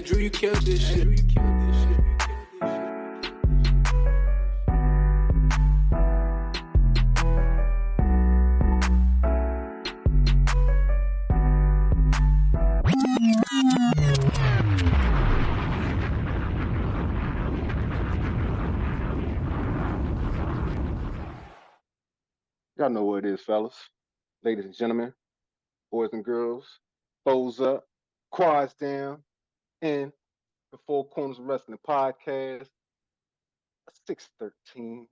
Drew, you killed this shit. Drew, you killed this shit. Y'all know what it is, fellas, ladies and gentlemen, boys and girls, foes up, quads down, and the Four Corners of Wrestling podcast, 613.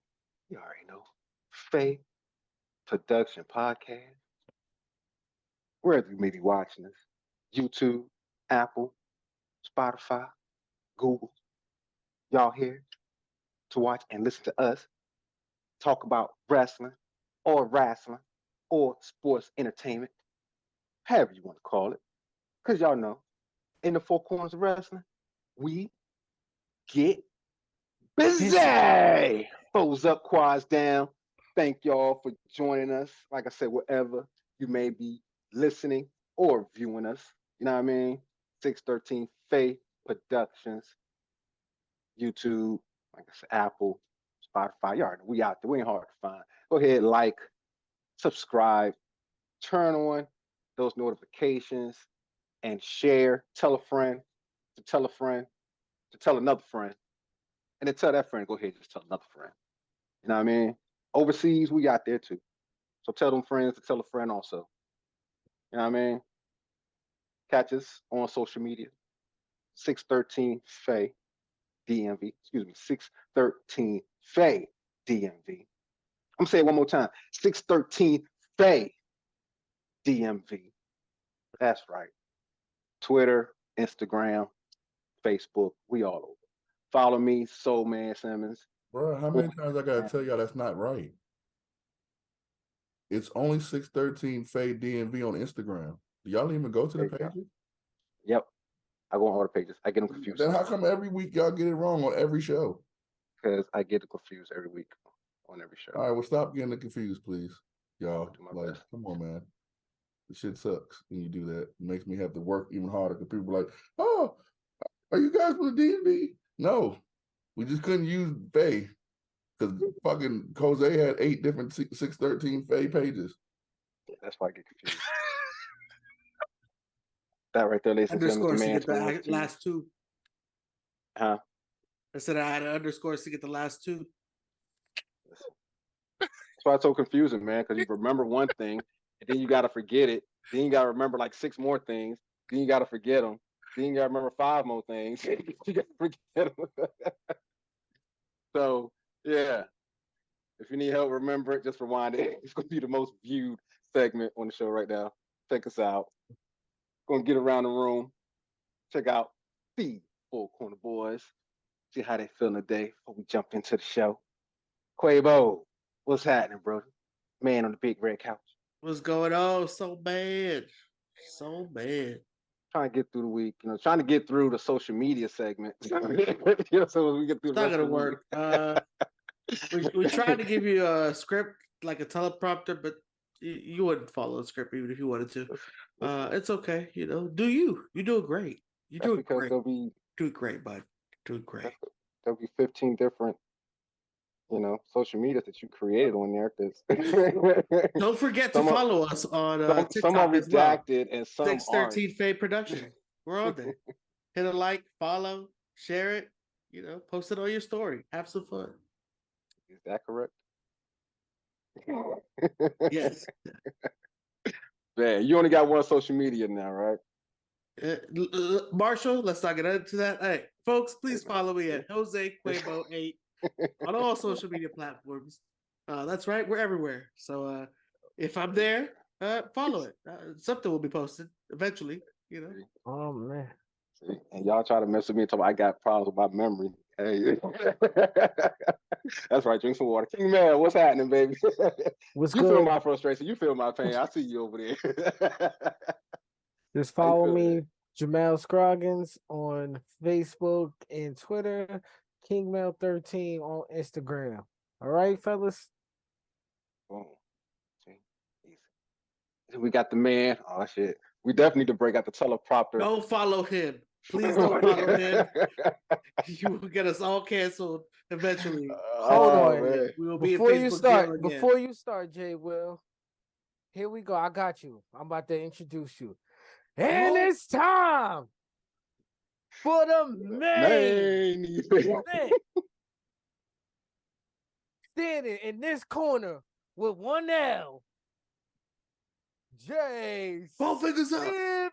You already know, Faye Production Podcast. Wherever you may be watching us, YouTube, Apple, Spotify, Google, y'all here to watch and listen to us talk about wrestling or sports entertainment, however you want to call it. Because y'all know, in the Four Corners of Wrestling, we get busy. Foes up, quads down. Thank y'all for joining us. Like I said, wherever you may be listening or viewing us, you know what I mean? 613 Faye Productions, YouTube, like I said, Apple, Spotify. You already know, we out there. We ain't hard to find. Go ahead, like, subscribe, turn on those notifications, and share. Tell a friend to tell a friend to tell another friend, and then tell that friend, go ahead, just tell another friend. You know what I mean? Overseas, we out there too. So tell them friends to tell a friend also. You know what I mean? Catch us on social media. 613 Faye DMV. Excuse me, 613 Faye DMV. I'm saying it one more time. 613 Faye DMV. That's right. Twitter, Instagram, Facebook, we all over. Follow me, Soul Man Simmons. Bro, how many times I gotta tell y'all that's not right? It's only 613 Faye DMV on Instagram. Do y'all even go to the pages? Yep. I go on all the pages. I get them confused. Then how come every week y'all get it wrong on every show? Because I get it confused every week on every show. All right, well, stop getting it confused, please. Y'all, like, come on, man. The shit sucks when you do that. It makes me have to work even harder because people are like, oh, are you guys from the DMV? No, we just couldn't use Faye because fucking Jose had 8 different 613 Faye pages. Yeah, that's why I get confused. That right there, ladies and gentlemen, underscores to get the last two. Huh? I said I had underscores to get the last two. That's why it's so confusing, man, because you remember one thing, and then you got to forget it. Then you got to remember like 6 more things. Then you got to forget them. Then you got to remember 5 more things. You got to forget them. So, yeah. If you need help, remember it. Just rewind it. It's going to be the most viewed segment on the show right now. Check us out. Going to get around the room. Check out the Four Corner Boyz. See how they feeling today before we jump into the show. Quabo, what's happening, bro? Man on the big red couch. What's going on? So bad. So bad. Trying to get through the week, trying to get through the social media segment. So we get through it's not gonna work. We tried to give you a script like a teleprompter, but you wouldn't follow the script even if you wanted to. It's okay, Do you? You're doing great. You're doing great. Doing great, bud. Doing great. There'll be 15 different, social media that you created on there. Don't forget to follow us on TikTok. Some are redacted and some 613 Faye Production. We're on there. Hit a like, follow, share it. Post it on your story. Have some fun. Is that correct? Yes. Man, you only got one social media now, right? Marshall, let's not get into that. Hey, folks, please follow me at Jose Quabo 8 on all social media platforms. That's right, we're everywhere. So if I'm there, follow it. Something will be posted eventually. Oh man. See? And y'all try to mess with me until I got problems with my memory. Hey, that's right. Drink some water. King Man, what's happening, baby? What's you good? feel my frustration. You feel my pain. I see you over there. Just follow me, Jemell Scroggins, on Facebook and Twitter. KingMail13 on Instagram. All right, fellas. Boom. See? Easy. We got the man. Oh shit. We definitely need to break out the teleprompter. Don't follow him. Please don't follow him. You will get us all canceled eventually. Hold on. Man. We will be in Before you Facebook jail start, again. before you start, Jay Will, here we go. I got you. I'm about to introduce you. And it's time for the main event. Standing in this corner with one L, Jay Both fingers up. Simmons.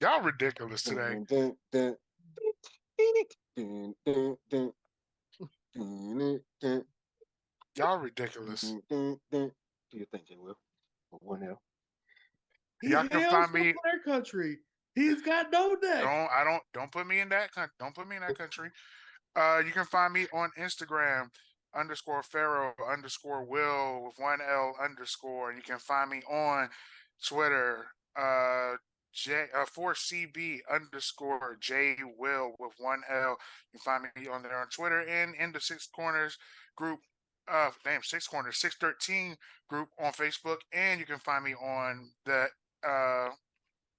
Y'all ridiculous today. Y'all ridiculous. Do you think they will? One L. He Y'all can hails find from me. their country. He's got no neck. Don't put me in that country. You can find me on Instagram _Pharaoh_Will with 1L _. And you can find me on Twitter 4CB _Jay Will with 1L. You can find me on there on Twitter and in the Six Corners group. Six Corners 613 group on Facebook, and you can find me on the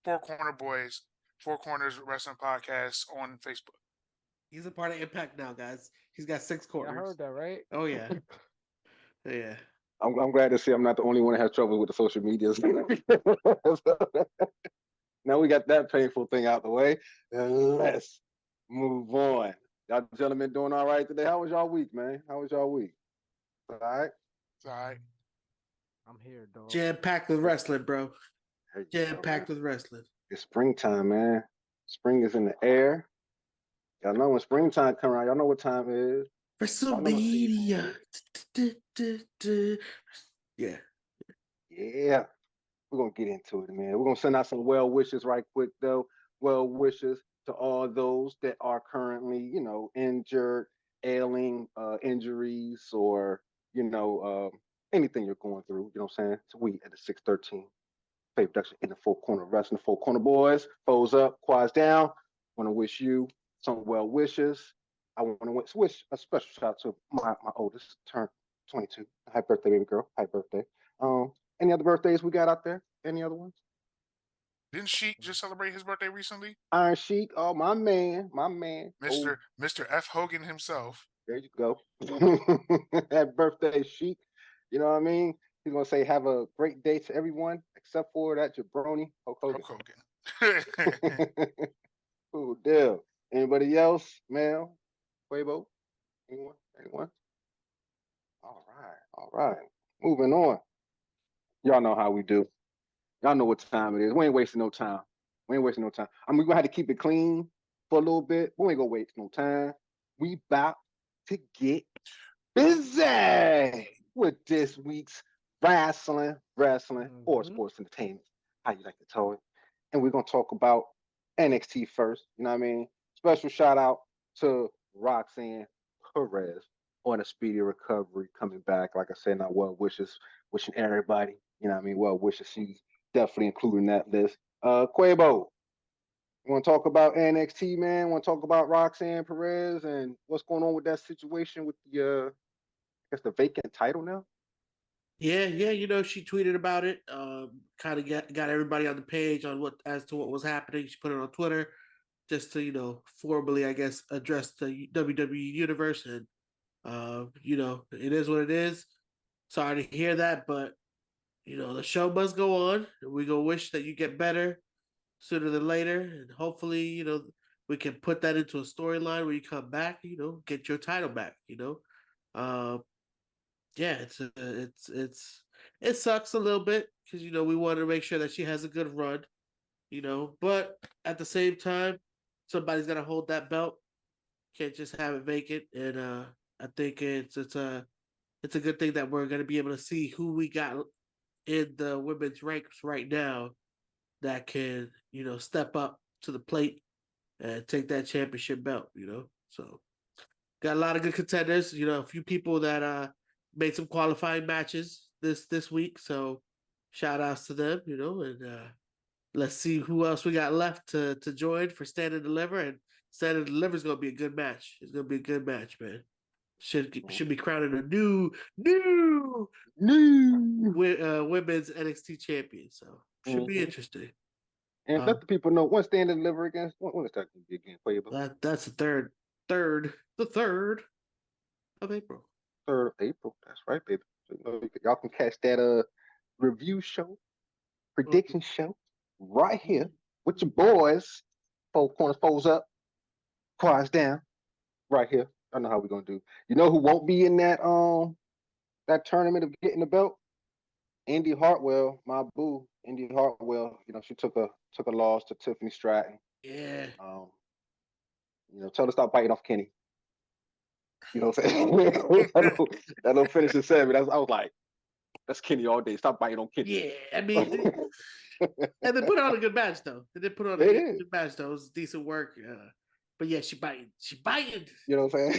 Corner Boyz, Four Corners Wrestling Podcast on Facebook. He's a part of Impact now, guys. He's got 6 corners. I heard that, right? Oh yeah. Yeah. I'm glad to see I'm not the only one that has trouble with the social medias. Now we got that painful thing out the way. Let's move on. Y'all gentlemen doing all right today? How was y'all week, man? How was y'all week? All right? All right. I'm here, dog. Jam-packed with wrestling, bro. There you go, Jam-packed man. with wrestling. It's springtime, man. Spring is in the air. Y'all know when springtime come around, y'all know what time it is. WrestleMania. Yeah. Yeah. We're going to get into it, man. We're going to send out some well wishes right quick, though. Well wishes to all those that are currently, injured, ailing, injuries, or, anything you're going through. You know what I'm saying? So we at the 613 Faye production in the Four Corner Wrestling, the Four Corner Boys. Foes up, quads down. Want to wish you some well wishes. I want to wish a special shout out to my oldest, turned 22. Happy birthday, baby girl. Happy birthday. Any other birthdays we got out there? Any other ones? Didn't Sheik just celebrate his birthday recently? Iron Sheik, oh my man. Mr. F. Hogan himself. There you go. That birthday Sheik. You know what I mean? He's gonna say have a great day to everyone, except for that jabroni, Hulk Hogan. Cool deal. Anybody else? Mel? Quabo? Anyone? All right. Moving on. Y'all know how we do. Y'all know what time it is. We ain't wasting no time. I mean, we're gonna have to keep it clean for a little bit. We ain't gonna waste no time. We about to get busy with this week's wrestling, or sports entertainment, how you like to tell it. And we're gonna talk about NXT first. You know what I mean? Special shout out to Roxanne Perez on a speedy recovery, coming back. Like I said, not well wishes, wishing everybody, well wishes. She's definitely including that list. Quabo, you want to talk about NXT, man? Want to talk about Roxanne Perez and what's going on with that situation with the, the vacant title now? Yeah. She tweeted about it. Kind of got everybody on the page on what was happening. She put it on Twitter just to formally, I guess, address the WWE universe. And it is what it is. Sorry to hear that, but the show must go on. We gonna wish that you get better sooner than later, and hopefully, we can put that into a storyline where you come back, get your title back. It sucks a little bit because we want to make sure that she has a good run, but at the same time, somebody's got to hold that belt. Can't just have it vacant, and I think it's a good thing that we're going to be able to see who we got in the women's ranks right now that can, step up to the plate and take that championship belt, So got a lot of good contenders, a few people that made some qualifying matches this week. So shout outs to them, and let's see who else we got left to join for Stand and Deliver. And Stand and Deliver is gonna be a good match. It's gonna be a good match, man. Should be crowning a new women's NXT champion. So should be interesting. And let the people know when Stand and Deliver against when is that going to be again? That's the third of April. 3rd of April. That's right, baby. So, y'all can catch that review show, prediction show right here with your boys. 4 corners, foes up, quads down, right here. I know how we're gonna do. You know who won't be in that tournament of getting the belt? Indy Hartwell, my boo. Indy Hartwell. You know, she took a loss to Tiffany Stratton. Yeah. You know, tell her to stop biting off Kenny. You know what I'm saying? that'll finish the 7. I was like, that's Kenny all day. Stop biting on Kenny. Yeah, I mean, and they put on a good match though. They did put on a good match though. It was decent work. But yeah, she biting. You know what I'm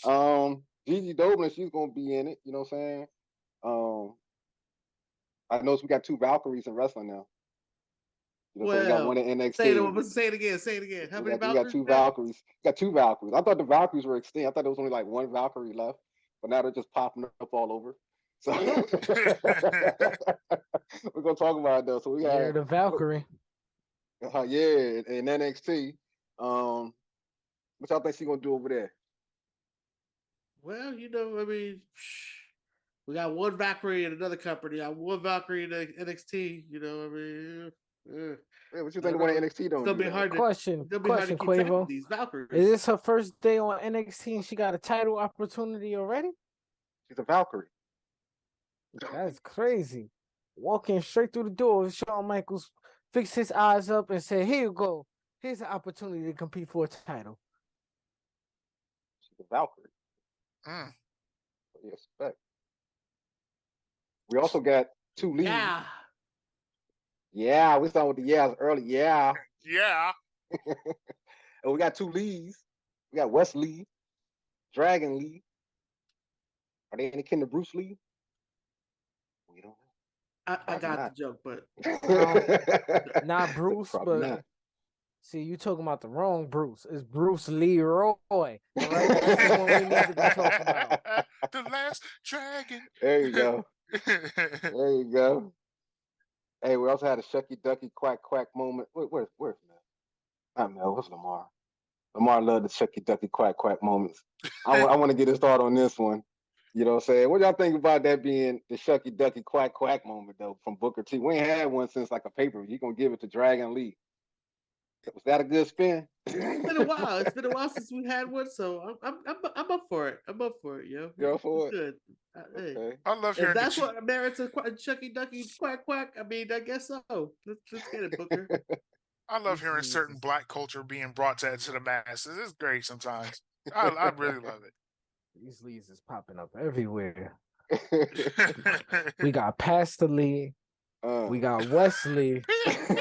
saying? Gigi Doblin, she's gonna be in it. You know what I'm saying? I noticed we got 2 Valkyries in wrestling now. You know, so we got one in NXT. Say it again. How many Valkyries? We got 2 Valkyries. Got 2 Valkyries. I thought the Valkyries were extinct. I thought there was only like 1 Valkyrie left, but now they're just popping up all over. So we're gonna talk about it though. So we got the Valkyrie. In NXT. What y'all think she's gonna do over there? Well, you know, I mean, we got 1 Valkyrie in another company. I 1 Valkyrie in NXT. You know, I mean, what you think about NXT though? It's gonna be hard. Question, Quavo. These Valkyries. Is this her first day on NXT and she got a title opportunity already? She's a Valkyrie. That's crazy. Walking straight through the door, Shawn Michaels fixed his eyes up and said, "Here you go. Here's an opportunity to compete for a title." She's a Valkyrie. What do you expect? We also got 2 leads. Yeah, we started with the yeahs early. Yeah. And we got 2 leads. We got Wes Lee, Dragon Lee. Are they any kin to Bruce Lee? We don't know. I got the joke, but not Bruce, but not. See, you talking about the wrong Bruce. It's Bruce Leroy. All right? That's the one we need to be talking about. The last dragon. There you go. There you go. Hey, we also had a shucky ducky quack quack moment. Where's Mel? Not Mel. What's Lamar? Lamar loved the shucky ducky quack quack moments. I want to get his thought on this one. You know what I'm saying? What y'all think about that being the shucky ducky quack quack moment though from Booker T? We ain't had one since like a pay-per-view. You gonna give it to Dragon Lee? Was that a good spin? It's been a while. It's been a while since we had one, so I'm up for it. I'm up for it, yo. You're up for it? Good. Okay. Hey. I love hearing that's what merits a Chucky Ducky quack quack. I mean, I guess so. Let's get it, Booker. I love hearing certain Black culture being brought to the masses. It's great sometimes. I really love it. These leads is popping up everywhere. We got Pastor Lee, we got Wesley,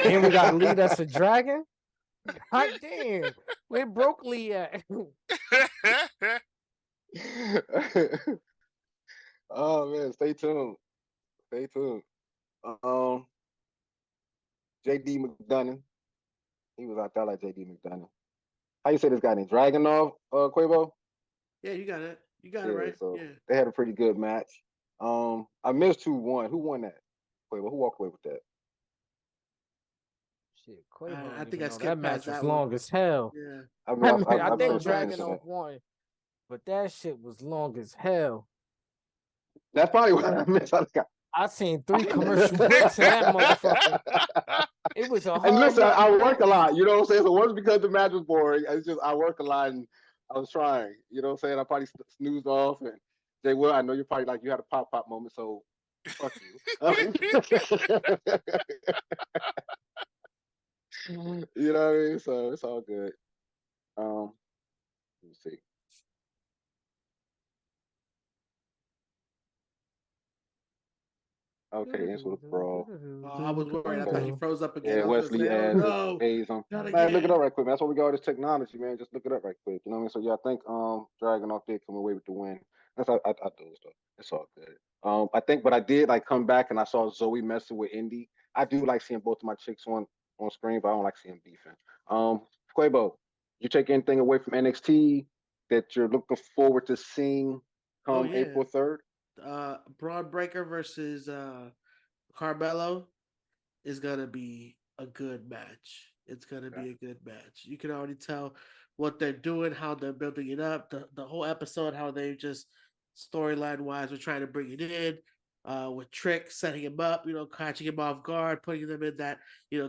and we got Lee that's a dragon. God damn, where broke Lee at? Oh man, stay tuned. JD McDonough. He was out there like JD McDonough. How you say this guy named Dragunov, Quavo? Yeah, you got it. You got it right. So yeah. They had a pretty good match. I missed who won. Who won that? Quavo, who walked away with that? Shit, Quavo. I think I skipped that match that was long as hell. Yeah. I think Dragunov won, but that shit was long as hell. That's probably what I missed. I seen 3 commercial breaks in that motherfucker. It was a hard. And listen, I work a lot. You know what I'm saying? So it wasn't because the match was boring. It's just I work a lot and I was trying. You know what I'm saying? I probably snoozed off. And Jay Will, I know you're probably like you had a pop moment. So fuck you. You know what I mean? So it's all good. Let me see. Okay, answer the brawl. I was worried. I thought he froze up again. Yeah, Wesley adds Hayes on. Man, look it up right quick, man. That's why we got all this technology, man. Just look it up right quick. You know what I mean? So yeah, I think Dragunov did come away with the win. That's I do stuff. It's all good. I think, but I did like come back and I saw Zoe messing with Indy. I do like seeing both of my chicks on screen, but I don't like seeing beefing. Quavo, you take anything away from NXT that you're looking forward to seeing Oh come yeah. April 3rd? Braun Breaker versus Carmelo is gonna be a good match. It's gonna be a good match. You can already tell what they're doing, how they're building it up. The whole episode, how they just storyline wise were trying to bring it in. With Trick setting him up, catching him off guard, putting them in that,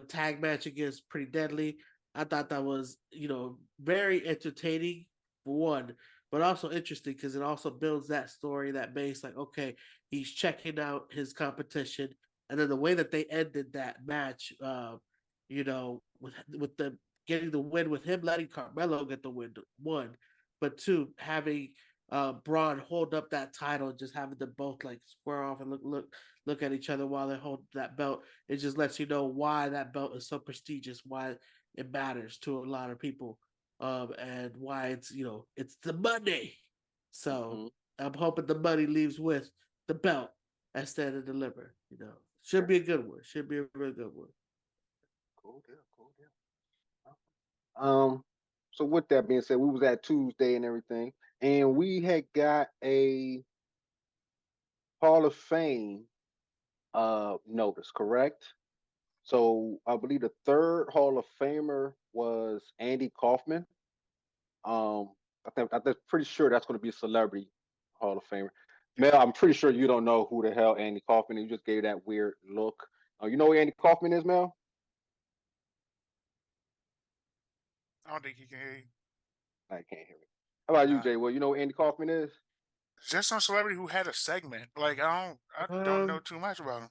tag match against Pretty Deadly. I thought that was, very entertaining for one, but also interesting because it also builds that story, that base. Like, okay, he's checking out his competition, and then the way that they ended that match, with them getting the win, with him letting Carmelo get the win, one, but two, having Braun hold up that title, just having them both like square off and look at each other while they hold that belt. It just lets you know why that belt is so prestigious, why it matters to a lot of people, and why it's the money. So I'm hoping the money leaves with the belt and Stand and Deliver. Should be a good one. Should be a real good one. Cool deal. Cool deal. So with that being said, we was at Tuesday and everything, and we had got a Hall of Fame notice, correct? So I believe the third Hall of Famer was Andy Kaufman. Um, I'm pretty sure that's going to be a celebrity Hall of Famer. Mel, I'm pretty sure you don't know who the hell Andy Kaufman is. You just gave that weird look. You know who Andy Kaufman is, Mel? I don't think he can hear you. I can't hear me. How about you, Nah. Jay? Well, you know who Andy Kaufman is? Just some celebrity who had a segment. Like I don't know too much about him.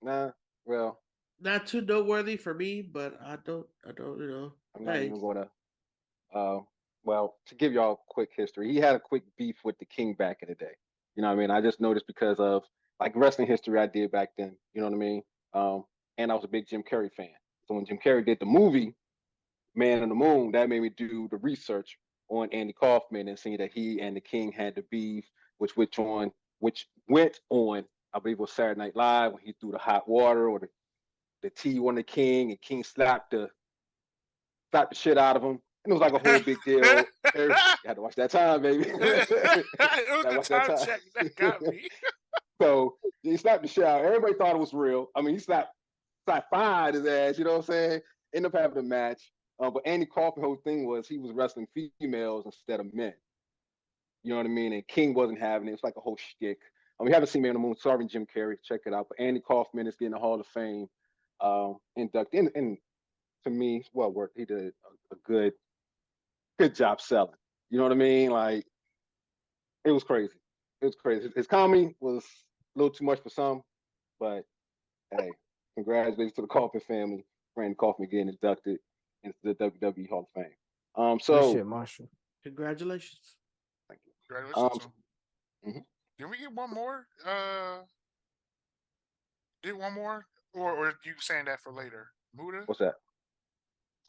Nah. Well, not too noteworthy for me, but I don't. I'm not Hey, even going to. Well, to give y'all a quick history, he had a quick beef with the King back in the day. You know what I mean? I just noticed because of like wrestling history I did back then. You know what I mean? And I was a big Jim Carrey fan. So when Jim Carrey did the movie Man on the Moon, that made me do the research on Andy Kaufman and see that he and the King had the beef, which went on, I believe it was Saturday Night Live when he threw the hot water or the tea on the King, and King slapped the shit out of him. And it was like a whole big deal. You had to watch that time, baby. It was the time check that got me. So he slapped the shit out. Everybody thought it was real. I mean, he slapped fired his ass, you know what I'm saying? Ended up having a match. But Andy Kaufman's whole thing was he was wrestling females instead of men. You know what I mean? And King wasn't having it. It's like a whole shtick. We haven't seen Man on the Moon. Sorry, Jim Carrey. Check it out. But Andy Kaufman is getting the Hall of Fame inducted. And to me, well worth. He did a good job selling. You know what I mean? Like, it was crazy. It was crazy. His comedy was a little too much for some, but hey, congratulations to the Kaufman family. Randy Kaufman getting inducted into the WWE Hall of Fame. Good shit, Marshall. Congratulations. Thank you. Congratulations to him. Did we get one more? Did one more? Or are you saying that for later? Muda? What's that?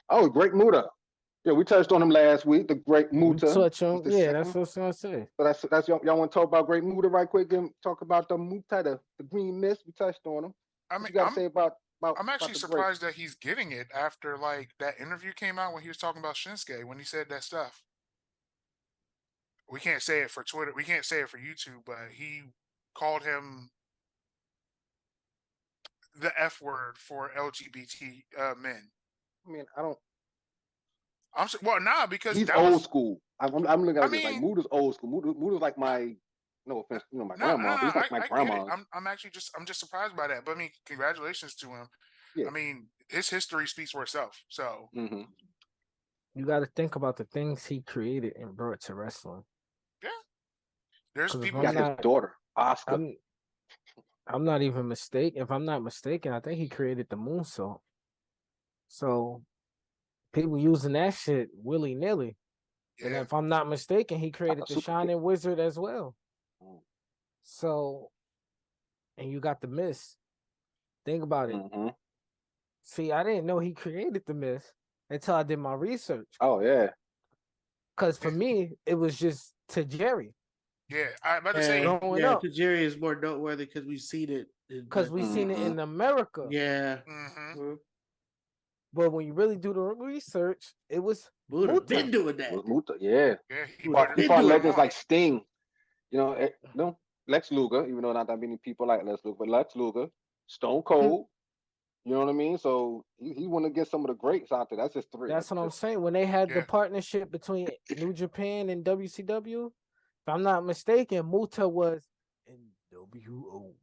Oh, Great Muta. Yeah, we touched on him last week. The Great Muta. Touch on, yeah, that's what I was gonna say. So that's y'all want to talk about Great Muta right quick and talk about the Muta, the Green Mist. We touched on him. What you got to say about I'm actually surprised that he's getting it after like that interview came out when he was talking about Shinsuke when he said that stuff. We can't say it for Twitter. We can't say it for YouTube, but he called him the F word for LGBT men. I mean, I don't. Because he's old school. I'm looking at it like Muda's old school. Muda's like my, no offense, my grandma. He's like my grandma. I'm just surprised by that. But I mean, congratulations to him. Yeah. I mean, his history speaks for itself. So you got to think about the things he created and brought to wrestling. Yeah, there's people. Got his daughter Oscar. I'm not even mistaken. If I'm not mistaken, I think he created the moonsault. So people using that shit willy nilly. Yeah. And if I'm not mistaken, he created the Shining Wizard as well. So, and you got the Mist. Think about it. See, I didn't know he created the Mist until I did my research. Oh yeah. Because for me, it was just Tajiri. Yeah, I'm about to say. Tajiri is more noteworthy because we've seen it because we seen it in America. Yeah. Mm-hmm. But when you really do the research, it was Muta Muta. been doing that. Was Muta, yeah. Yeah, he Muta put He it been fought doing legends that. like Sting. You know, no, Lex Luger, even though not that many people like Lex Luger, but Lex Luger, Stone Cold. You know what I mean? So he want to get some of the greats out there. That's just three. That's what I'm just- saying. When they had the Yeah. partnership between New Japan and WCW, if I'm not mistaken, Muta was NWO.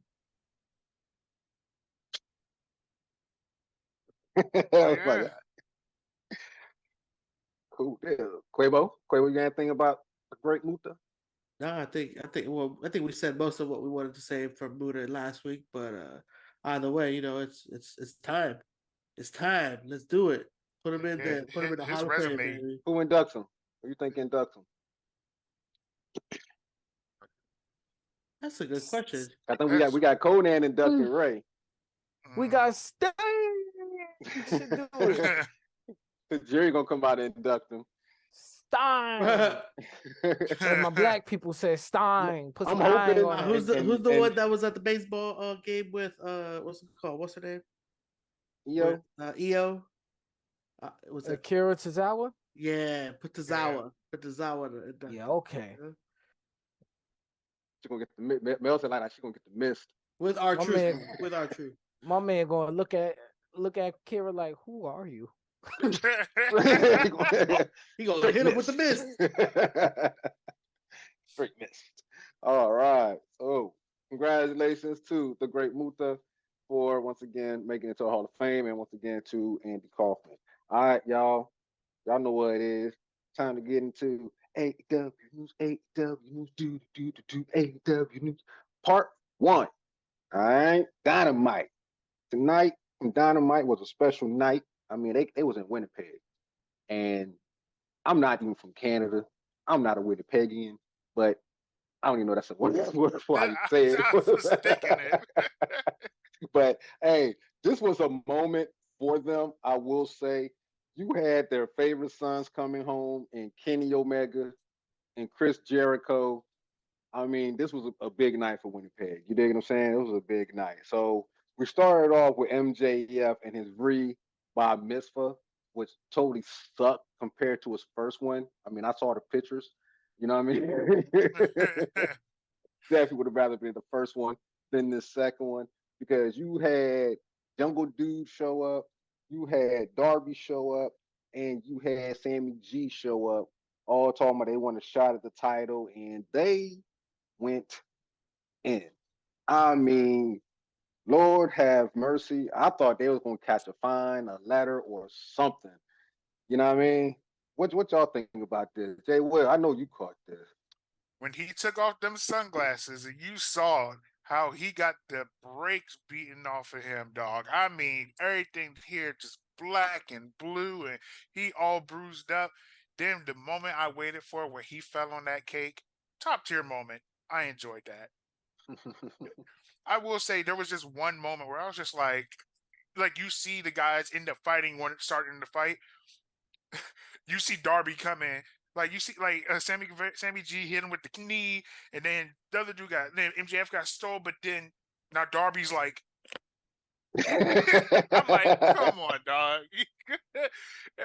Oh, Like, yeah. cool. Yeah. Quavo, you got anything about the great Muta? No, I think we said most of what we wanted to say from Muta last week, but either way, it's time. It's time. Let's do it. Put him in Yeah, there. Put him in the his Hall of Fame, resume. baby. Who inducts him? Who you think inducts him? That's a good question. I think we got Conan inducting Ray. We got Sting. We should do it. Jerry gonna come out and induct him. Stein. As my black people say, Stein. Put some I'm hoping- iron on Who's it. the and- one that was at the baseball game with what's it called? What's her name? Yo, EO. Was it? Akira Tozawa? Yeah, put Tozawa. Put Tozawa. Yeah, okay. she gonna get the Mel said like that. She gonna get the mist. With our My truth. man- With our truth. My man going to look at Kira like, who are you? He gonna hit him with the mist. Straight mist. All right. So congratulations to the great Muta for once again making it to the Hall of Fame, and once again to Andy Kaufman. All right, y'all. Y'all know what it is. Time to get into AEW News, AEW News, AEW News, Part 1. All right. Dynamite. Tonight, Dynamite was a special night. I mean, they was in Winnipeg. And I'm not even from Canada. I'm not a Winnipegian, but I don't even know that's a word for how you say I was thinking it. it. But hey, this was a moment for them. I will say, you had their favorite sons coming home in Kenny Omega and Chris Jericho. I mean, this was a big night for Winnipeg. You dig what I'm saying? It was a big night. So we started off with MJF and his by Mitzvah, which totally sucked compared to his first one. I mean, I saw the pictures. You know what I mean? Definitely would have rather been the first one than the second one, because you had Jungle Dude show up, you had Darby show up, and you had Sammy G show up, all talking about they want a shot at the title, and they went in. I mean, Lord have mercy. I thought they was gonna catch a fine, a letter, or something. You know what I mean? What y'all thinking about this? Jay Will, I know you caught this. When he took off them sunglasses and you saw how he got the brakes beaten off of him, dog. I mean, everything here just black and blue, and he all bruised up. Then the moment I waited for where he fell on that cake, top tier moment. I enjoyed that. I will say there was just one moment where I was just like you see the guys end up fighting when it's starting to fight. You see Darby come in, like you see Sammy G hit him with the knee, and then the other dude then MJF got stole, but then now Darby's like, I'm like, come on, dog.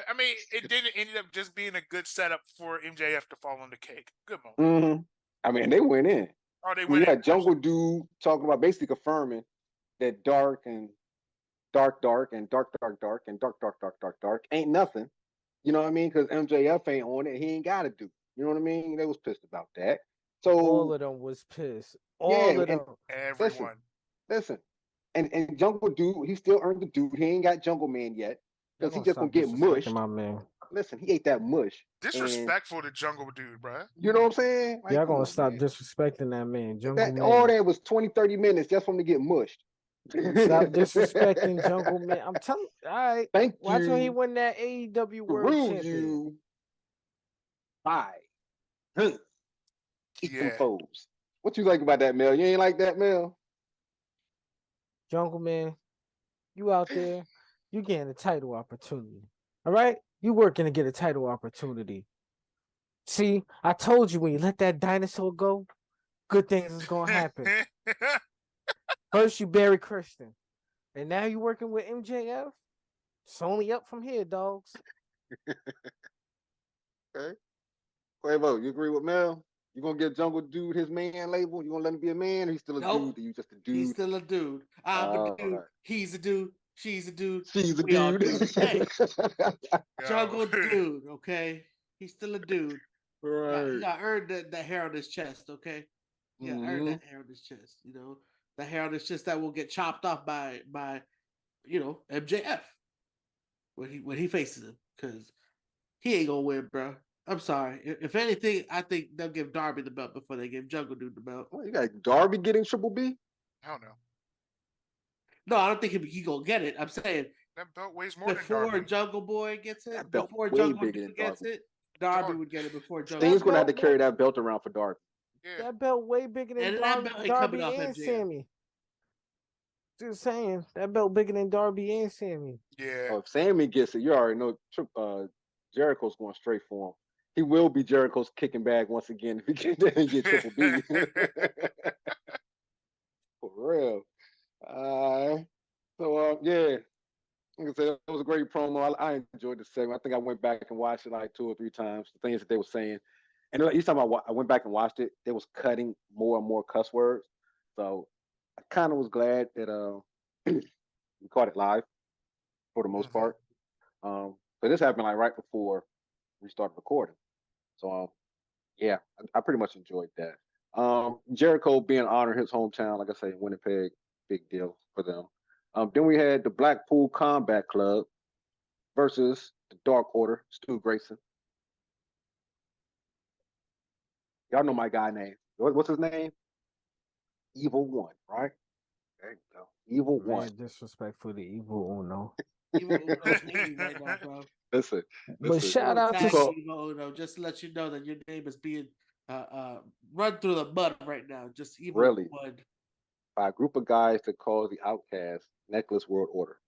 I mean, it didn't ended up just being a good setup for MJF to fall on the cake. Good moment. Mm-hmm. I mean, they went in. Oh, they We went in. had Jungle Dude talking about basically confirming that dark and dark and dark and dark ain't nothing. You know what I mean? Because MJF ain't on it. He ain't got to do. You know what I mean? They was pissed about that. So all of them was pissed. All of them. Everyone. Listen. And Jungle Dude, he still earned the dude. He ain't got Jungle Man yet. Because he just gonna get mushed. My man. Listen, he ate that mush. Disrespectful to Jungle Dude, bro. You know what I'm saying? Like, y'all gonna stop disrespecting that man. Jungle Man. All that was 20, 30 minutes just for him to get mushed. Stop disrespecting Jungle Man. I'm telling you. All right. Thank Watch you. when he win that AEW World Champion. You. Bye. Keep them foes. What you think about that, Mel? You ain't like that, Mel? Jungle Man, you out there, you getting a title opportunity. All right? You working to get a title opportunity. See, I told you when you let that dinosaur go, good things is gonna happen. First you bury Christian, and now you working with MJF. It's only up from here, dogs. Okay. Quavo, you agree with Mel? You gonna give Jungle Dude his man label? You gonna let him be a man? Or he's still a Nope. dude? Or you just a dude? He's still a dude. I'm a dude. Right. He's a dude. She's a dude. She's a We all dude. dudes. Hey, Yo. Jungle Dude. Okay, he's still a dude. You Right. got earned that hair on his chest. Okay, yeah, earn Mhm. that hair on his chest. You know, the hair on his chest that will get chopped off by MJF when he faces him, because he ain't gonna win, bro. I'm sorry. If anything, I think they'll give Darby the belt before they give Jungle Dude the belt. Well, you got Darby getting Triple B? Hell no. No, I don't think he gonna get it. I'm saying That belt weighs more than before Darby. Jungle Boy gets it, That belt before way Jungle bigger Dude than gets Darby. it, Darby Dog. would get it before Jungle. Sting's Dude. gonna have to belt carry way- that belt around for Darby. Yeah. That belt way bigger than And that belt ain't coming Darby off and MJF. Sammy. Just saying, that belt bigger than Darby and Sammy. Yeah. Oh, if Sammy gets it, you already know Jericho's going straight for him. He will be Jericho's kicking bag once again if he get Triple B. For real. Yeah. Like I said, it was a great promo. I enjoyed the segment. I think I went back and watched it like 2 or 3 times. The things that they were saying, and each time I went back and watched it, they was cutting more and more cuss words. So I kind of was glad that we caught it live for the most Mhm. part. But this happened like right before we started recording. So yeah, I pretty much enjoyed that. Jericho being honored his hometown, like I say, Winnipeg, big deal for them. Then we had the Blackpool Combat Club versus the Dark Order, Stu Grayson. Y'all know my guy name. What's his name? Evil One, right? There you go. Evil One. Man, disrespectful to Evil Uno. Evil Uno's hating right now, bro. Listen. But shout out Tag to Evil Uno, just to let you know that your name is being run through the mud right now. Just Evil Really? One. By a group of guys that call the Outcast Necklace World Order.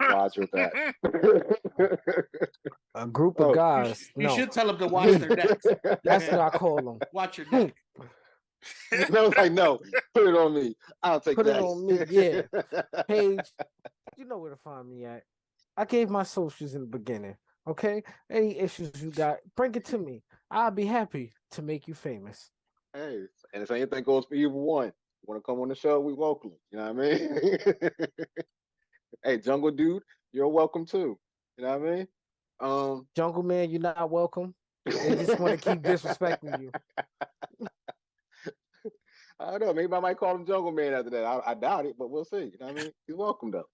Roger that. a group of Oh, guys. You No, should tell them to watch their necks. that's Okay? what I call them. Watch your neck. I was like, no, put it on me. I'll take Put that. it on me, yeah. Paige, you know where to find me at. I gave my socials in the beginning. Okay, any issues you got, bring it to me. I'll be happy to make you famous. Hey, and if anything goes for Evil One, you want to come on the show, we welcome you. You know what I mean? Hey, Jungle Dude, you're welcome too. You know what I mean? Jungle Man, you're not welcome. They just want to keep disrespecting you. I don't know. Maybe I might call him Jungle Man after that. I doubt it, but we'll see. You know what I mean? He's welcome though.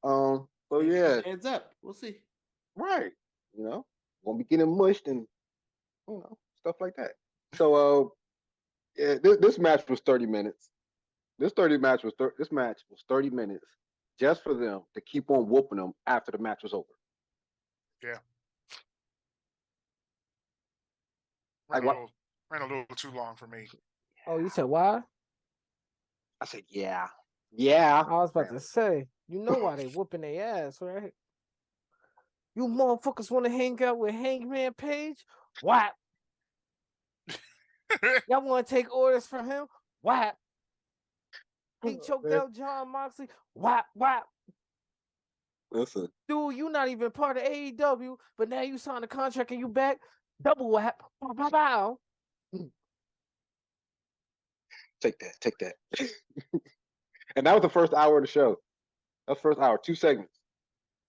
So Maybe yeah, hands up. We'll see. right. You know, won't be getting mushed and stuff like that. So yeah, this match was 30 minutes. This match was 30 minutes just for them to keep on whooping them after the match was over. Yeah. Like what? Ran a little too long for me. Oh, you said why? I said, yeah. I was about to say, you know why they whooping their ass, right? You motherfuckers want to hang out with Hangman Page? Whap. Y'all want to take orders from him? Whap. He choked man. out John Moxley. Whap, whap. Listen, Dude, you not even part of AEW, but now you signed a contract and you back. Double whap. Bow, bow, bow. take that. And that was the first hour of the show. That was the first hour, 2 segments.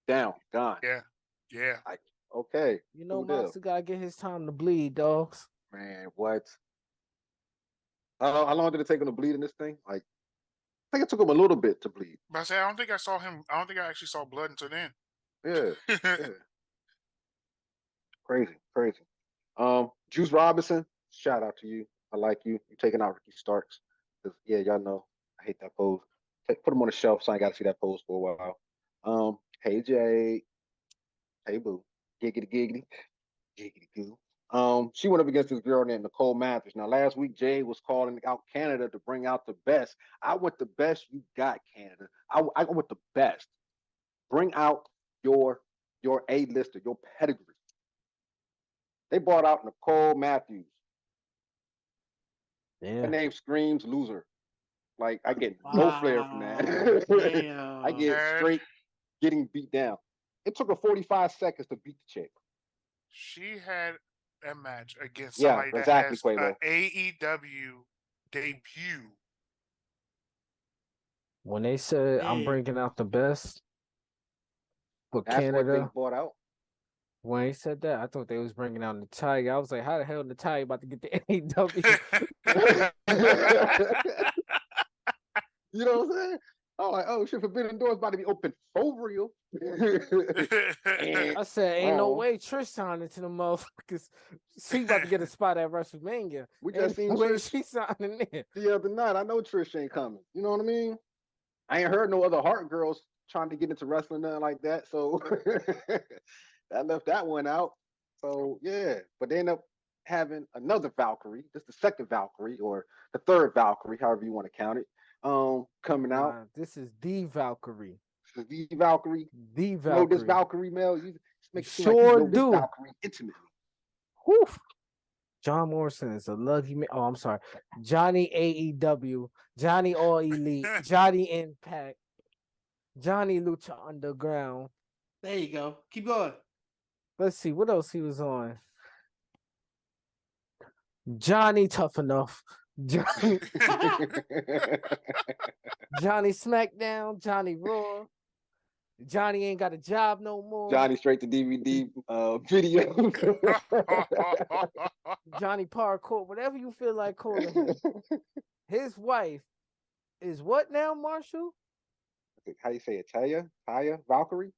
Down, gone. Yeah. Like, okay. You know, cool deal. Moxley got to get his time to bleed, dogs. Man, what? How long did it take him to bleed in this thing? Like, I think it took him a little bit to bleed. But I say I don't think I actually saw blood until then. Yeah. Yeah. Crazy. Juice Robinson, shout out to you. I like you. You taking out Ricky Starks. Yeah, y'all know I hate that pose. Put him on the shelf so I got to see that pose for a while. Hey Jay, hey boo, giggity goo. She went up against this girl named Nicole Mathers. Now last week Jay was calling out Canada to bring out the best. I want the best you got, Canada. I want the best. Bring out your A-lister, your pedigree. They brought out Nicole Matthews. Yeah. Her name screams loser. Like I get no flair from Wow. that. I Damn. get Had- straight getting beat down. It took her 45 seconds to beat the chick. She had a match against Yeah, somebody that exactly, has Quavo. AEW debut. When they said I'm Man. bringing out the best for That's what they Canada, bought out. when he said that, I thought they was bringing out Natalia. I was like, how the hell Natalia about to get the AEW? You know what I'm saying? I'm like, oh shit, Forbidden Doors about to be open for real. I said, ain't no Oh, way Trish signing to the motherfuckers. She about to get a spot at WrestleMania. we just Ain't seen no way Trish she signing there. the other night. I know Trish ain't coming. You know what I mean? I ain't heard no other Heart girls trying to get into wrestling, nothing like that. So that left that one out. So yeah, but they end up having another Valkyrie. This the second Valkyrie or the third Valkyrie, however you want to count it. Coming out. Nah, this is the Valkyrie. This is the Valkyrie. The You know this Valkyrie. Valkyrie, Mel. You make it seem like Sure you know this do. Valkyrie intimately. Whew. John Morrison is a lucky man. Oh, I'm sorry. Johnny AEW, Johnny All Elite, Johnny Impact, Johnny Lucha Underground. There you go. Keep going. Let's see what else he was on. Johnny Tough Enough, Johnny, Johnny SmackDown, Johnny Raw, Johnny ain't got a job no more. Johnny straight to DVD video. Johnny Parkour, whatever you feel like calling him. His wife is what now, Marshall? How you say it? Taya? Valkyrie?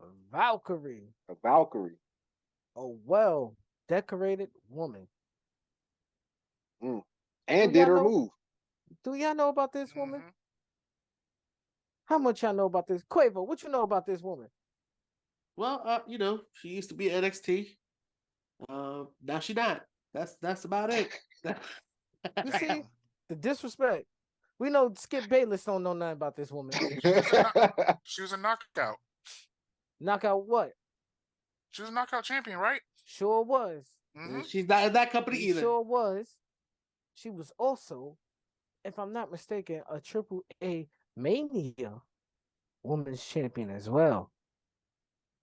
A Valkyrie, A Valkyrie. a well decorated woman. And Do y'all did her know- move. Do y'all know about this woman? Mhm. How much y'all know about this? Quavo, what you know about this woman? Well, you know, she used to be NXT. Now she not. That's about it. You see Damn. the disrespect. We know Skip Bayless don't know nothing about this woman. She was a knockout. Knockout what? She was a knockout champion, right? Sure was. Mm-hmm. She's not in that company He either. sure was. She was also, if I'm not mistaken, a Triple A Mania Women's Champion as well.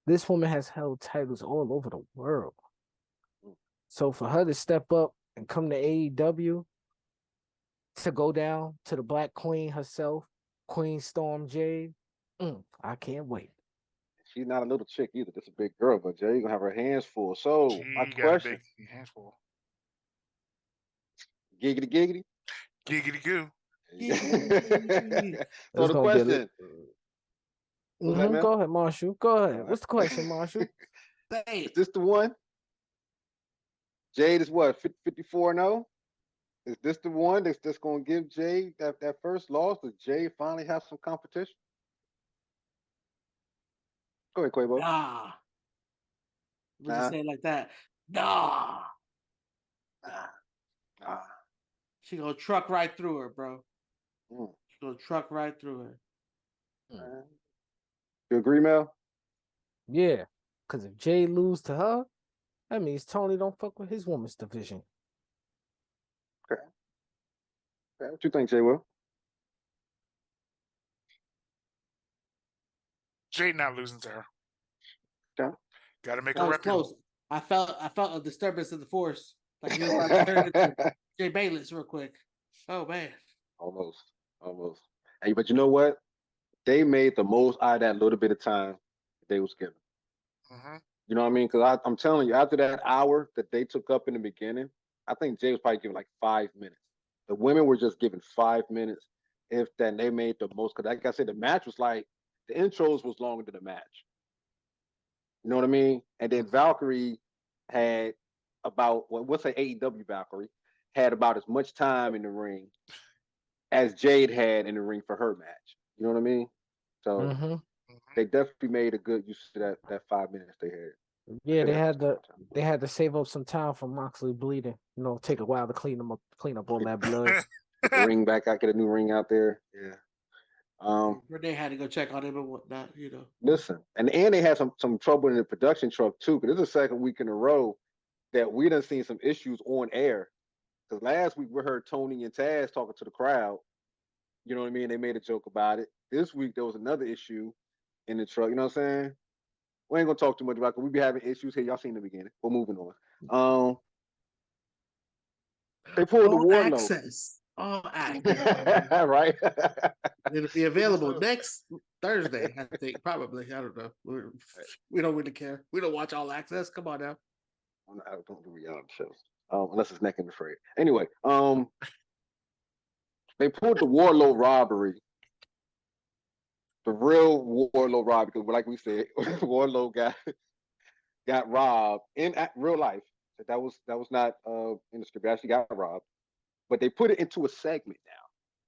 This woman has held titles all over the world. So for her to step up and come to AEW, to go down to the Black Queen herself, Queen Storm Jade, I can't wait. She's not a little chick either. This is a big girl, but Jay gonna have her hands full. So She my got a question, big handful. giggity giggity. Giggity goo. So the question, what's that, man? Go ahead, Marshall. Go ahead. All What's the question, Marshall? Say Is it. this the one? Jade is what, 54-0? Is this the one that's just gonna give Jade that first loss? Does Jade finally have some competition? Go ahead, Quavo. Nah. We'll Nah. just say it like that. Nah. Nah. She gonna truck right through her, bro. Mm. She gonna truck right through her. You agree, Mel? Yeah, because if Jay lose to her, that means Tony don't fuck with his women's division. Okay, what you think, Jay Will? Jade not losing to her. Yeah. Got to make That her was reputable. close. I felt a disturbance in the force. Like he was about to turn into Jay Bayless real quick. Oh man. Almost. Hey, but you know what? They made the most out of that little bit of time they was given. Mm-hmm. You know what I mean? Because I'm telling you, after that hour that they took up in the beginning, I think Jay was probably given like 5 minutes. The women were just given 5 minutes. If then they made the most, because like I said, the match was like the intros was longer than the match. You know what I mean? And then Valkyrie had about what's an AEW Valkyrie had about as much time in the ring as Jade had in the ring for her match. You know what I mean? So they definitely made a good use of that 5 minutes they had. Yeah, they had to save up some time from Moxley bleeding. You know, take a while to clean up all that blood. Get the ring back out, get a new ring out there. Yeah. Renee had to go check on him and whatnot, you know. Listen, and they had some trouble in the production truck too, because this is the second week in a row that we done seen some issues on air. Because last week we heard Tony and Taz talking to the crowd, You know what I mean? They made a joke about it. This week there was another issue in the truck. You know what I'm saying? We ain't gonna talk too much about it. We be having issues here. Y'all seen the beginning. We're moving on. They pulled the All Warlow. access. All access. Right? It'll be available next Thursday, I think. Probably. I don't know. We don't really care. We don't watch All Access. Come on now. I don't do reality shows. Unless it's Neck and Afraid. Anyway, they pulled the Warlow robbery. The real Warlow robbery, because like we said, Warlow got robbed in real life. That was not in the script. He actually got robbed. But they put it into a segment now.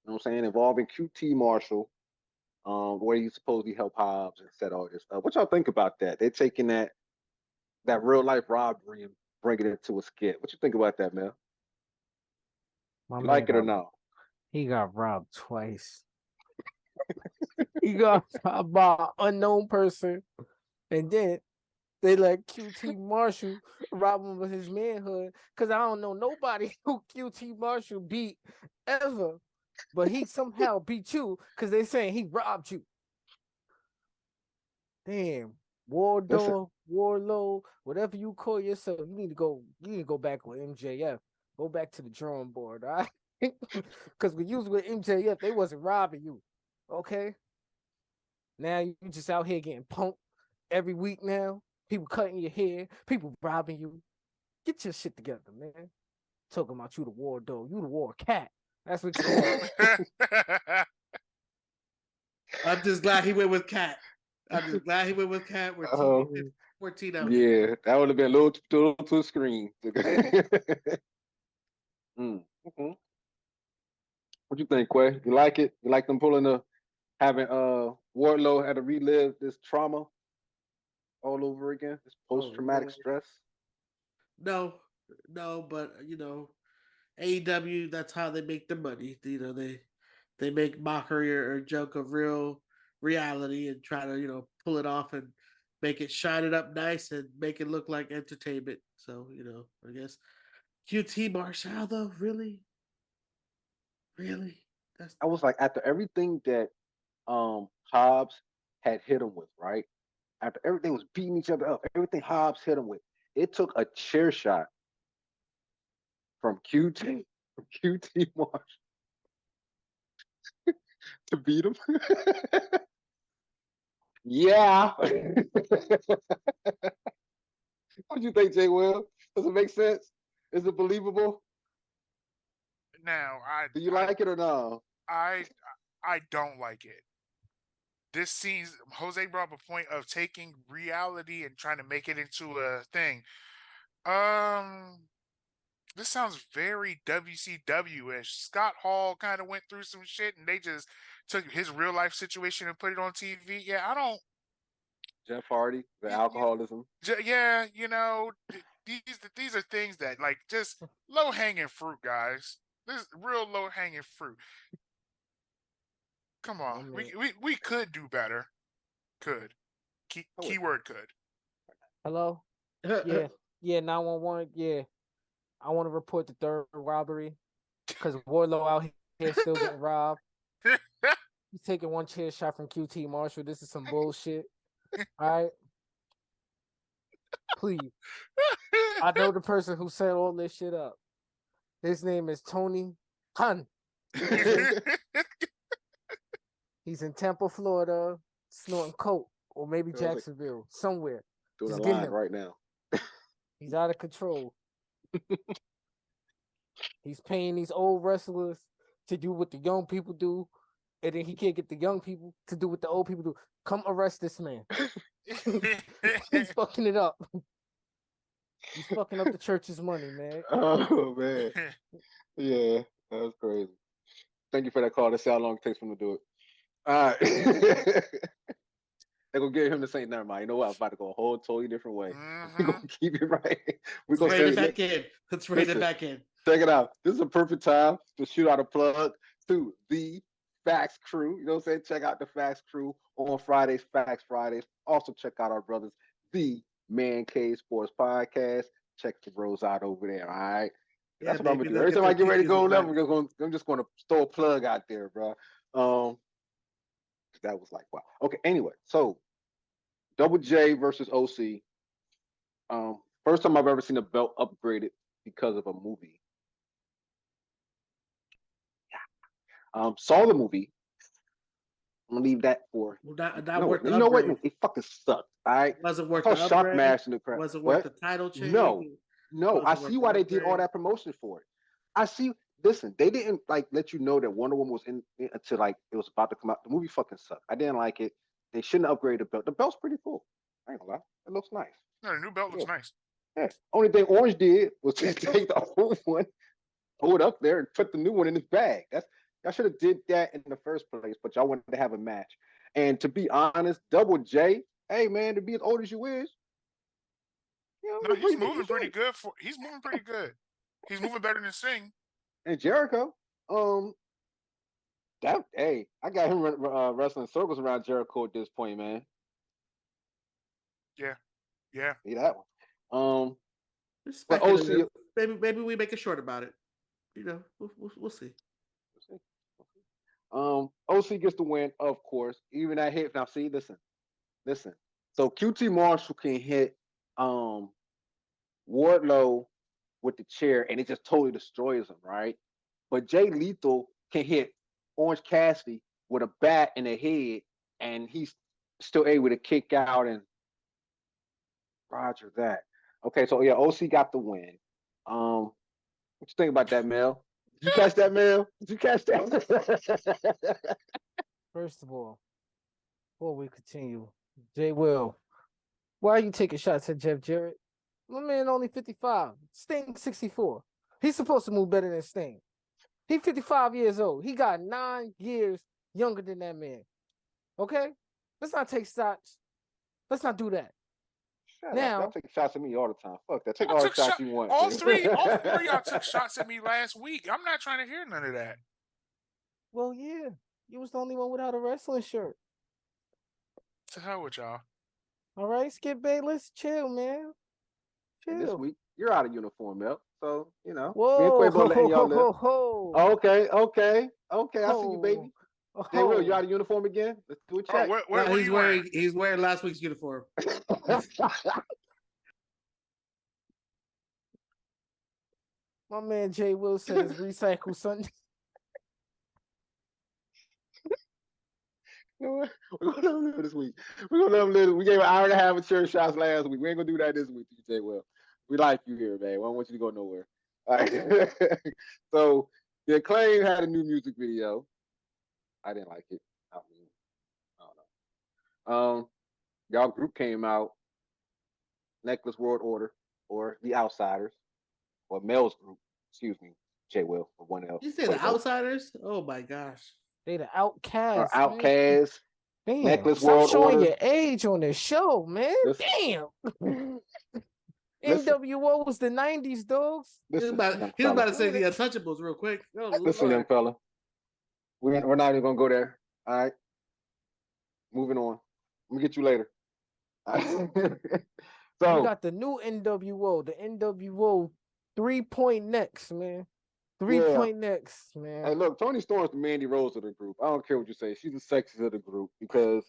You know what I'm saying? Involving QT Marshall, where he supposedly helped Hobbs and said all this stuff. What y'all think about that? They're taking that real life robbery and bringing it to a skit. What you think about that, man? You like it or no? He got robbed twice. He got robbed by an unknown person, and then they let QT Marshall rob him of his manhood. Cause I don't know nobody who QT Marshall beat ever, but he somehow beat you because they saying he robbed you. Damn, Warlow, whatever you call yourself, you need to go back with MJF. Go back to the drawing board, all right? Because when you was with MJF, they wasn't robbing you. Okay? Now you just out here getting punked every week now. People cutting your hair, people robbing you. Get your shit together, man. Talking about you the war dog. You the war cat. That's what you are. I'm just glad he went with Cat. We're 14 out. Yeah, that would have been a little too screen. What you think, Quay? You like it? You like them having Wardlow had to relive this trauma all over again? This post-traumatic stress? No, but AEW, that's how they make the money. They make mockery or joke of real reality and try to, pull it off and make it shine it up nice and make it look like entertainment. So, I guess QT Marshall though, really? I was like, after everything that Hobbs had hit him with, right? After everything was beating each other up, everything Hobbs hit him with, it took a chair shot from QT Marshall to beat him. Yeah. What do you think, Jay Will? Does it make sense? Is it believable? Now, do you like it or no? I don't like it. This seems Jose brought up a point of taking reality and trying to make it into a thing. This sounds very WCW-ish. Scott Hall kind of went through some shit and they just took his real life situation and put it on TV. Yeah, I don't. Jeff Hardy, the alcoholism. Yeah, these are things that like just low hanging fruit, guys. This is real low hanging fruit. Come on, we could do better. Could keyword could. Hello. Yeah, 911. Yeah, I want to report the third robbery because Warlow out here still getting robbed. He's taking one chair shot from QT Marshall. This is some bullshit. All right. Please. I know the person who set all this shit up. His name is Tony Khan. He's in Tampa, Florida, snorting coke, or maybe Jacksonville, somewhere. Doing a line right now. He's out of control. He's paying these old wrestlers to do what the young people do, and then he can't get the young people to do what the old people do. Come arrest this man. He's fucking it up. He's fucking up the church's money, man. Oh, man. Yeah, that was crazy. Thank you for that call. Let's see how long it takes for him to do it. All right. They're going to get him to say, never mind. You know what? I was about to go a whole totally different way. We're going to keep it right. We're going to rein it back in. Let's rein it back in. Check it out. This is a perfect time to shoot out a plug to the Facts Crew. You know what I'm saying? Check out the Facts Crew on Fridays, Facts Fridays. Also check out our brothers, the Man Cave Sports Podcast. Check the bros out over there, all right? That's what I'm going to do. Every time I get ready to go level, I'm just going to throw a plug out there, bro. Um, that was like wow. Okay, anyway, so Double J versus OC. First time I've ever seen a belt upgraded because of a movie. Saw the movie. I'm gonna leave that for Not worth the you know what? upgrade. It fucking sucked. All right. Wasn't I worth saw the Shock upgrade. Mash in the crowd. Wasn't What? worth the title change. No. I Wasn't see worth why the they did all upgrade. that promotion for it. I see. Listen, they didn't like let you know that Wonder Woman was in until like it was about to come out. The movie fucking sucked. I didn't like it. They shouldn't upgrade the belt. The belt's pretty cool. I ain't gonna lie. It looks nice. No, the new belt looks nice. Yeah. Only thing Orange did was to take the old one, hold it up there, and put the new one in his bag. Y'all should have did that in the first place, but y'all wanted to have a match. And to be honest, Double J, hey man, to be as old as you is, No, he's moving pretty good. He's moving pretty good. He's moving better than Sting. And Jericho, hey, I got him wrestling circles around Jericho at this point, man. Yeah. See that one. It's But OC, speculative. Maybe we make it short about it. You know, we'll see. OC gets the win, of course. Even that hit. Now, see, listen. So QT Marshall can hit Wardlow with the chair, and it just totally destroys him, right? But Jay Lethal can hit Orange Cassidy with a bat in the head, and he's still able to kick out and Roger that. Okay, so yeah, OC got the win. What you think about that, Mel? Did you catch that, Mel? Did you catch that? First of all, before we continue, Jay Will, why are you taking shots at Jeff Jarrett? My man only 55. Sting 64. He's supposed to move better than Sting. He's 55 years old. He got 9 years younger than that man. Okay? Let's not take shots. Let's not do that. Now, y'all take shots at me all the time. Fuck that. Take all the shots you want. All four of y'all took shots at me last week. I'm not trying to hear none of that. well, yeah. You was the only one without a wrestling shirt. To hell with y'all. All right, Skip Bayless, chill, man. Chill. And this week, you're out of uniform, Mel. So, you know. Whoa, me and Quavo letting y'all live. ho. Okay. I see you, baby. Jay Will, you out of uniform again? Let's do a check. What he's wearing last week's uniform. My man Jay Will said it's recycle Sunday. You know what? We're gonna live this week. We're gonna live. We gave an hour and a half of church shots last week. We ain't gonna do that this week, Jay Will. We like you here, man. We don't want you to go nowhere. All right. So the Acclaim had a new music video. I didn't like it. I don't know. Y'all group came out. Necklace World Order or the Outsiders or Mel's group. Excuse me, Jay Will for 1L. You say the Outsiders? Oh my gosh. They the Outcasts. Outcasts. Damn. Necklace Stop World showing Order. your age on this show, man. Damn. NWO was the 90s, dogs. He was about to say the Untouchables real quick. Listen, young fella. We're not even gonna go there. All right. Moving on. Let me get you later. So we got the new NWO, the NWO 3-point next, man. 3-point next, man. Hey, look, Toni Storm's the Mandy Rose of the group. I don't care what you say. She's the sexiest of the group because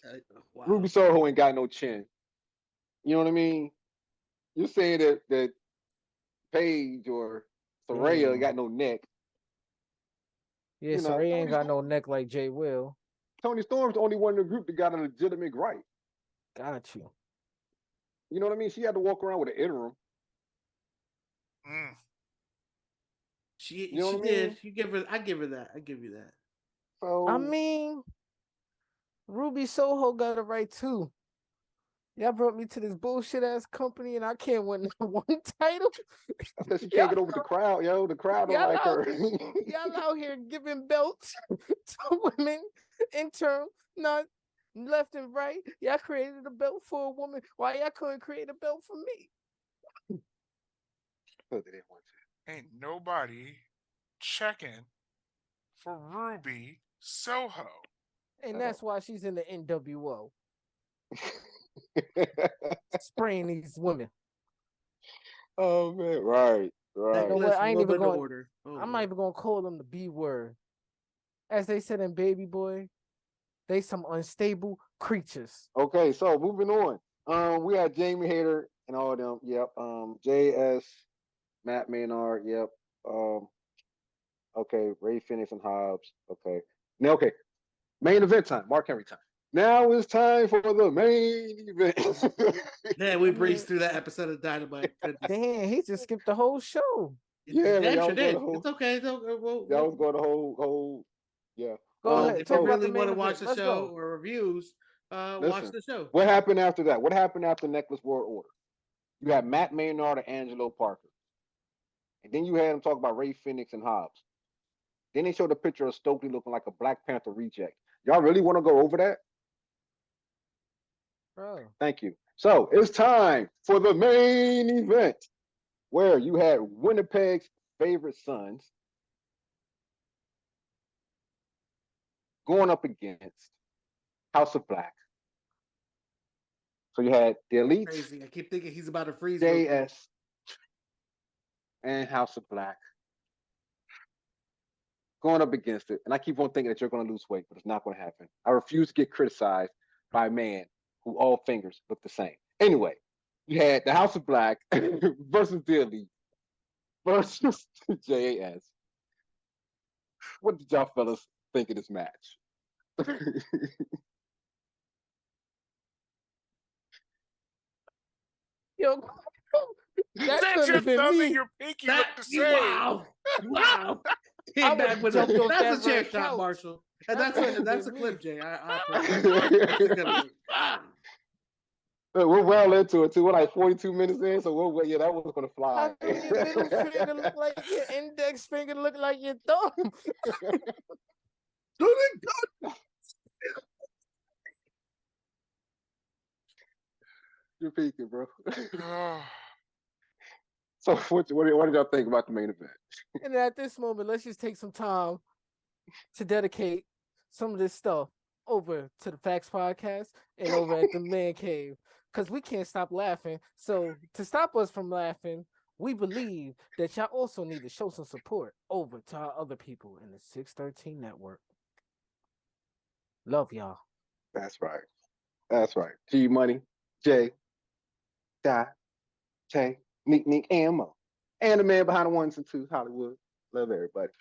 Ruby Soho ain't got no chin. You know what I mean? You're saying that Paige or Saraya got no neck. Yeah, Saraya ain't got no neck like Jay Will. Toni Storm's the only one in the group that got a legitimate gripe. Got you. You know what I mean? She had to walk around with an interim. She did. I give her that. I give you that. So I mean, Ruby Soho got it right too. Y'all brought me to this bullshit ass company and I can't win one title. Because she can't get over the crowd, yo. The crowd don't like her. Y'all out here giving belts to women in turn, not left and right. Y'all created a belt for a woman. Why y'all couldn't create a belt for me? They didn't want to. Ain't nobody checking for Ruby Soho. And that's why she's in the NWO. Spraying these women. Oh man, right. You know what? I ain't even going. order. I'm not even gonna call them the B word. as they said in Baby Boy, they some unstable creatures. Okay, so moving on. We had Jamie Hayter and all of them. Yep. JS, Matt Maynard. Yep. Okay, Ray Phoenix and Hobbs. Okay. Now, okay. Main event time. Mark Henry time. Now it's time for the main event. Yeah, we breezed through that episode of Dynamite. Goodness. Damn, he just skipped the whole show. Yeah, man, Damn y'all sure was going did. the whole. It's okay. Y'all was going the whole. Yeah. Go ahead. If Talk you about really the want to main watch event. the Let's show go. or reviews, watch Listen, the show. what happened after that? What happened after Necklace World Order? You had Matt Maynard and Angelo Parker. And then you had him talk about Ray Phoenix and Hobbs. Then they showed a picture of Stokely looking like a Black Panther reject. Y'all really want to go over that? Bro. Thank you. So it's time for the main event where you had Winnipeg's favorite sons going up against House of Black. So you had the Elite, Crazy. I keep thinking he's about to freeze. JS, and House of Black going up against it. And I keep on thinking that you're going to lose weight, but it's not going to happen. I refuse to get criticized by a man who all fingers look the same. Anyway, you had the House of Black versus the Elite versus JAS. What did y'all fellas think of this match? Yo, that Set could your have been thumb me. and your pinky look the same. Wow. Wow. Came I back with jumped off that's that a chair red shot, couch. Marshall. And That that's a could've been clip, me. Jay. I appreciate that's a good one. Ah. We're well into it too. We're like 42 minutes in, so yeah, that was gonna fly. How do your middle finger look like your index finger look like your thumb? You're peeking, bro. Oh, So what did y'all think about the main event? And at this moment, let's just take some time to dedicate some of this stuff over to the Facts Podcast and over at the Man Cave. Because we can't stop laughing. So to stop us from laughing, we believe that y'all also need to show some support over to our other people in the 613 network. Love y'all. That's right. That's right. G Money, J, Dot, Tay, Nick, and Mo. And the man behind the ones and twos, Hollywood. Love everybody.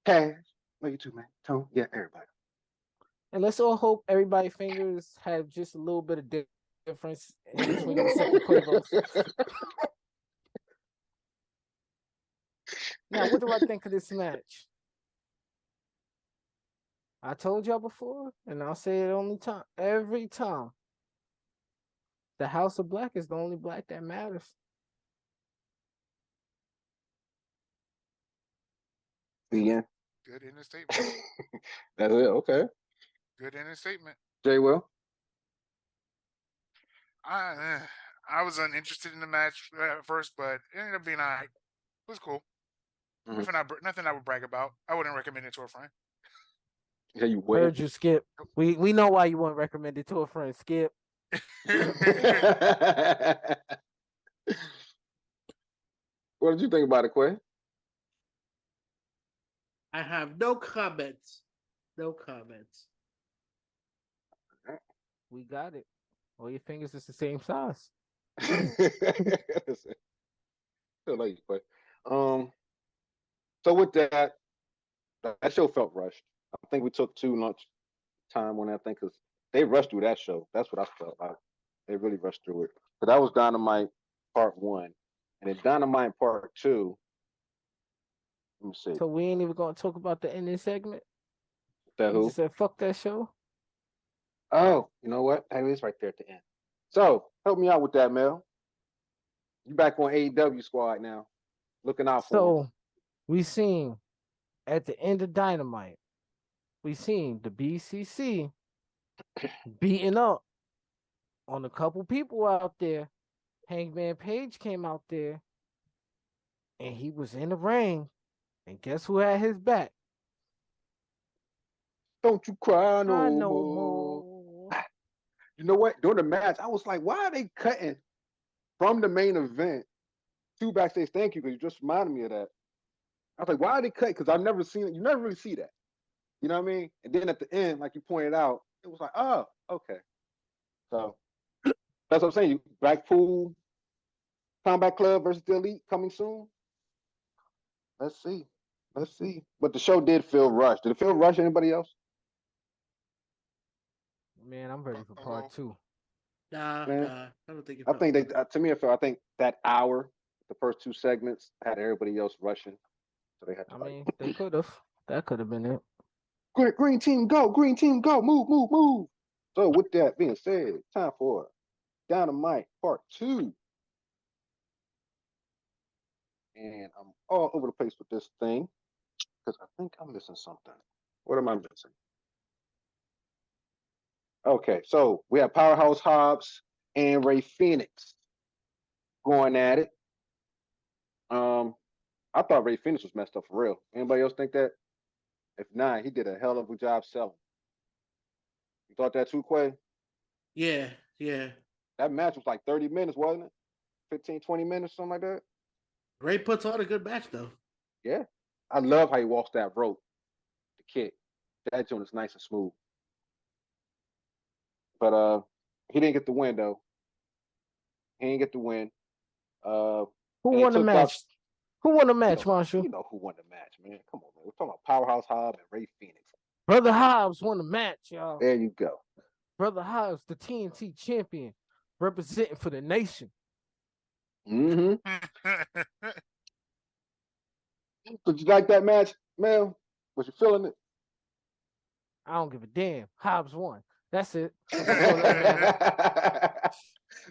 Cash. Love you too, man. Tone. Yeah, everybody. And let's all hope everybody's fingers have just a little bit of difference in between them except the Quavos. Now, what do I think of this match? I told y'all before, and I'll say it every time. The House of Black is the only black that matters. Yeah. good in the statement. That's it. Okay. Good in the statement. Jay Will. I was uninterested in the match at first, but it ended up being alright. It was cool. Mhm. Nothing I would brag about. I wouldn't recommend it to a friend. Yeah, you will. Heard you, Skip. We know why you wouldn't recommend it to a friend, Skip. What did you think about it, Quay? I have no comments. No comments. We got it. All your fingers is the same size. Still like you, Quay. So with that show felt rushed. I think we took too much time on that thing because they rushed through that show. That's what I felt like. They really rushed through it. But that was Dynamite Part 1. And then Dynamite Part 2. Let me see. So we ain't even gonna talk about the ending segment. That You who? just said fuck that show. Oh, you know what? That is right there at the end. So help me out with that, Mel. You back on AEW squad now. Looking out for 'em. So we seen at the end of Dynamite, we seen the BCC beating up on a couple people out there. Hangman Page came out there and he was in the ring. And guess who had his back? Don't you cry no I know more. more. You know what? During the match, I was like, why are they cutting from the main event to backstage? Thank you, because you just reminded me of that. I was like, why are they cutting? Because I've never seen it. You never really see that. You know what I mean? And then at the end, like you pointed out, it was like, oh, okay. So that's what I'm saying. Blackpool Combat Club versus the Elite coming soon. Let's see. Let's see. But the show did feel rushed. Did it feel rushed? Anybody else? Man, I'm ready for part 2. Nah, Man, I don't think it I felt think they. rushed. To me, it felt. I think that hour, the first 2 segments, had everybody else rushing, so they had to I like. mean, they could have. That could have been it. Green team, go! Green team, go! Move, move, move! So with that being said, time for Dynamite Part 2. And I'm all over the place with this thing because I think I'm missing something. What am I missing? Okay, so we have Powerhouse Hobbs and Ray Phoenix going at it. I thought Ray Phoenix was messed up for real. Anybody else think that? If not, he did a hell of a job selling. You thought that too, Quay? Yeah, yeah. That match was like 30 minutes, wasn't it? 15, 20 minutes, something like that. Ray puts on a good match though. Yeah. I love how he walks that rope, the kick. That joint is nice and smooth. But he didn't get the win though. He didn't get the win. Who and won the took out- match? Who won the match, Marshall? You know who won the match, man. Come on, man. We're talking about Powerhouse Hobbs and Ray Phoenix. Brother Hobbs won the match, y'all. There you go. Brother Hobbs, the TNT champion, representing for the nation. Mm-hmm. Did you like that match, Mel? Was you feeling it? I don't give a damn. Hobbs won. That's it. That's all that matters.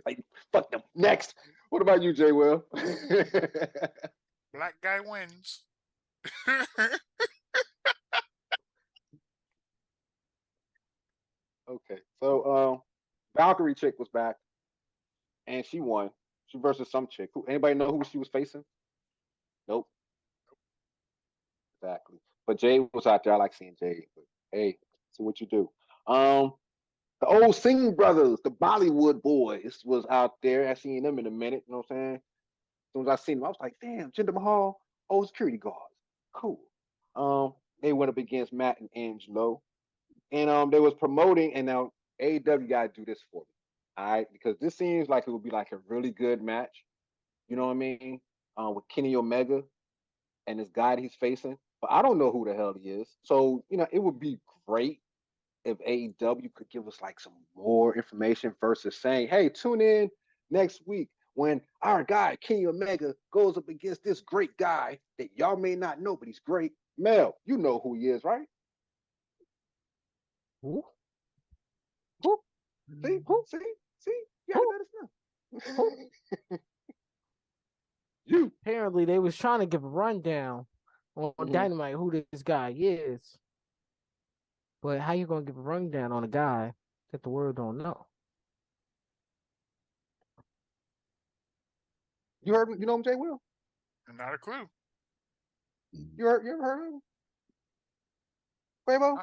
Like, fuck them. Next. What about you, Jay Will? Black guy wins. Okay. So Valkyrie chick was back and she won. She versus some chick. Anybody know who she was facing? Nope. Exactly. But Jay was out there. I like seeing Jay. But hey, see what you do. The old Singh brothers, the Bollywood boys, was out there. I seen them in a minute. You know what I'm saying? As soon as I seen them, I was like, damn, Jinder Mahal, old security guards. Cool. They went up against Matt and Angelo. And they was promoting, and now AEW gotta do this for me. All right, because this seems like it would be like a really good match. You know what I mean? With Kenny Omega and this guy that he's facing. But I don't know who the hell he is. So, it would be great if AEW could give us like some more information versus saying, hey, tune in next week when our guy, Kenny Omega, goes up against this great guy that y'all may not know, but he's great. Mel, you know who he is, right? Who? See? You gotta let us know. You. Apparently, they was trying to give a rundown on Dynamite who this guy is. But how you gonna give a rundown on a guy that the world don't know? You heard? You know him, Jay Will? Not a clue. You ever heard of him? Quavo?